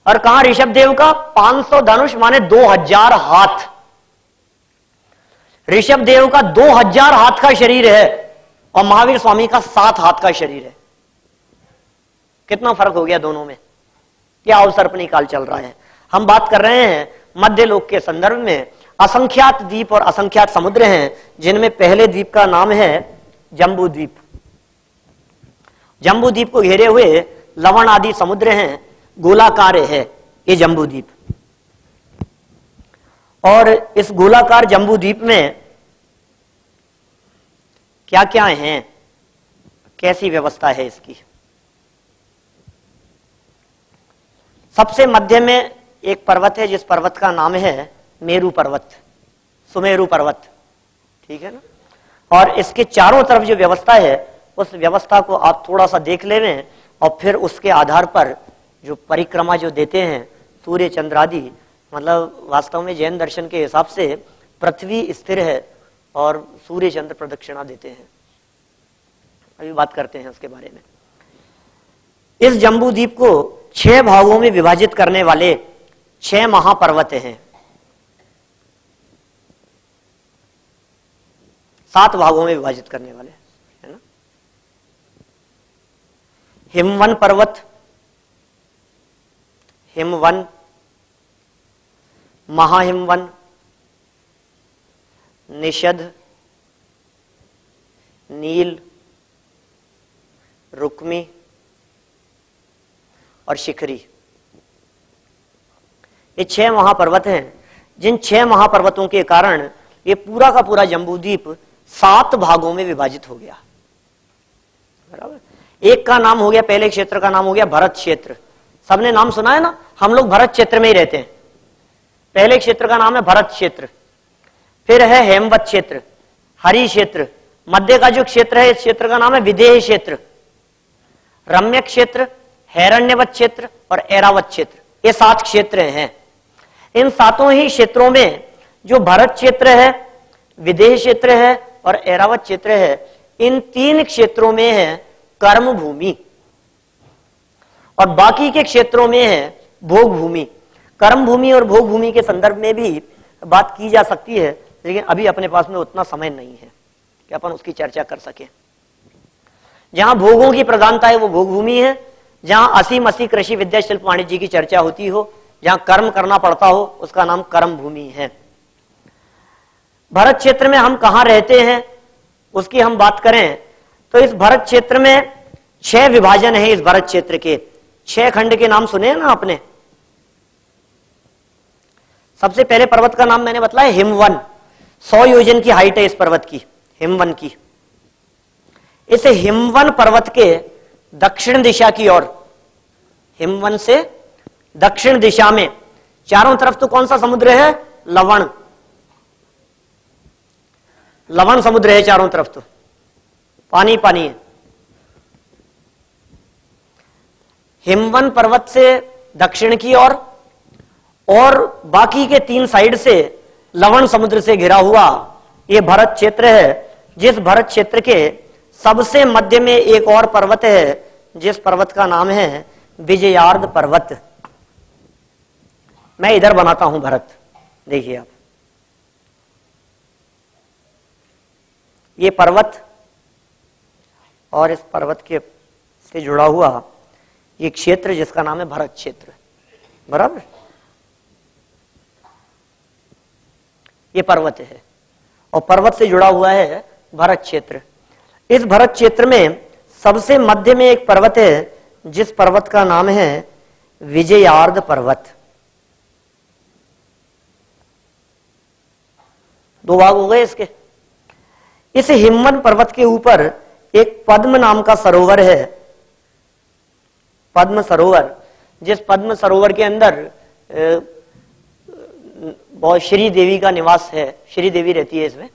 और कहां ऋषभ देव का 500 धनुष, माने 2000 हाथ। ऋषभ देव का 2000 हाथ का शरीर है और महावीर स्वामी का 7 हाथ का शरीर है। कितना फर्क हो गया दोनों में। क्या अवसर्पणी काल चल रहा है। हम बात कर रहे हैं मध्य लोक के संदर्भ में। असंख्यात द्वीप और असंख्यात समुद्र हैं, जिनमें पहले द्वीप का नाम है जम्बू द्वीप। जम्बू द्वीप को घेरे हुए लवण आदि समुद्र हैं, गोलाकार है ये जम्बू द्वीप। और इस गोलाकार जम्बू द्वीप में क्या क्या है, कैसी व्यवस्था है इसकी। सबसे मध्य में एक पर्वत है, जिस पर्वत का नाम है मेरू पर्वत, सुमेरु पर्वत, ठीक है ना। और इसके चारों तरफ जो व्यवस्था है, उस व्यवस्था को आप थोड़ा सा देख ले रहे हैं और फिर उसके आधार पर जो परिक्रमा जो देते हैं सूर्य चंद्र आदि, मतलब वास्तव में जैन दर्शन के हिसाब से पृथ्वी स्थिर है और सूर्य चंद्र प्रदक्षिणा देते हैं। अभी बात करते हैं उसके बारे में। इस जम्बू द्वीप को 6 भागों में विभाजित करने वाले 6 महापर्वत हैं। 7 भागों में विभाजित करने वाले, है ना। हिमवन पर्वत, हिमवन, महाहिमवन, निषद, नील, रुक्मी और शिखरी। ये 6 महापर्वत हैं, जिन 6 महापर्वतों के कारण ये पूरा का पूरा जम्बूद्वीप 7 भागों में विभाजित हो गया। बराबर। एक का नाम हो गया, पहले क्षेत्र का नाम हो गया भरत क्षेत्र। सबने नाम सुना है ना, हम लोग भरत क्षेत्र में ही रहते हैं। पहले क्षेत्र का नाम है भरत क्षेत्र, फिर है हेमवत क्षेत्र, हरि क्षेत्र, मध्य का जो क्षेत्र है इस क्षेत्र का नाम है विदेह क्षेत्र, रम्य क्षेत्र, हैरण्यवत क्षेत्र और ऐरावत क्षेत्र। ये 7 क्षेत्र हैं। इन 7 ही क्षेत्रों में जो भरत क्षेत्र है, विदेह क्षेत्र है और ऐरावत क्षेत्र है, इन 3 क्षेत्रों में है कर्म भूमि और बाकी के क्षेत्रों में है भोग भूमि। कर्म भूमि और भोग भूमि के संदर्भ में भी बात की जा सकती है, लेकिन अभी अपने पास में उतना समय नहीं है कि अपन उसकी चर्चा कर सके। जहां भोगों की प्रधानता है वो भोग भूमि है, जहां असीम असी कृषि विद्या शिल्प वाणिज्य की चर्चा होती हो, जहां कर्म करना पड़ता हो, उसका नाम कर्म भूमि है। भरत क्षेत्र में हम कहां रहते हैं उसकी हम बात करें तो इस भरत क्षेत्र में 6 विभाजन है। इस भरत क्षेत्र के 6 खंड के नाम सुने ना आपने। सबसे पहले पर्वत का नाम मैंने बतलाया हिमवन, 100 योजन की हाइट है इस पर्वत की, हिमवन की। इस हिमवन पर्वत के दक्षिण दिशा की ओर, हिमवन से दक्षिण दिशा में चारों तरफ तो कौन सा समुद्र है? लवण, लवण समुद्र है चारों तरफ, तो पानी पानी है। हिमवन पर्वत से दक्षिण की ओर और बाकी के 3 साइड से लवण समुद्र से घिरा हुआ यह भरत क्षेत्र है, जिस भरत क्षेत्र के सबसे मध्य में एक और पर्वत है जिस पर्वत का नाम है विजयार्ध पर्वत। मैं इधर बनाता हूं भरत, देखिए आप, ये पर्वत और इस पर्वत के से जुड़ा हुआ ये क्षेत्र जिसका नाम है भरत क्षेत्र। बराबर, ये पर्वत है और पर्वत से जुड़ा हुआ है भरत क्षेत्र। इस भरत क्षेत्र में सबसे मध्य में एक पर्वत है जिस पर्वत का नाम है विजयार्ध पर्वत। 2 भाग हो गए इसके। इस हिमवन पर्वत के ऊपर एक पद्म नाम का सरोवर है, पद्म सरोवर, जिस पद्म सरोवर के अंदर बहुत श्री देवी का निवास है, श्री देवी रहती है इसमें,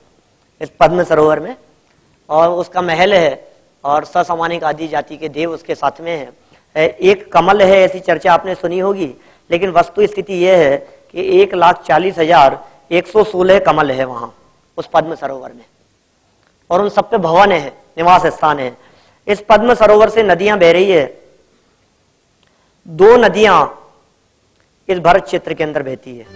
इस पद्म सरोवर में, और उसका महल है और ससामानिक आदि जाति के देव उसके साथ में है। एक कमल है, ऐसी चर्चा आपने सुनी होगी, लेकिन वस्तु स्थिति यह है कि 1,40,116 कमल है वहां उस पद्म सरोवर में, और उन सब पे भवन है, निवास स्थान है। इस पद्म सरोवर से नदियां बह रही है, 2 नदियां इस भरत क्षेत्र के अंदर बहती है।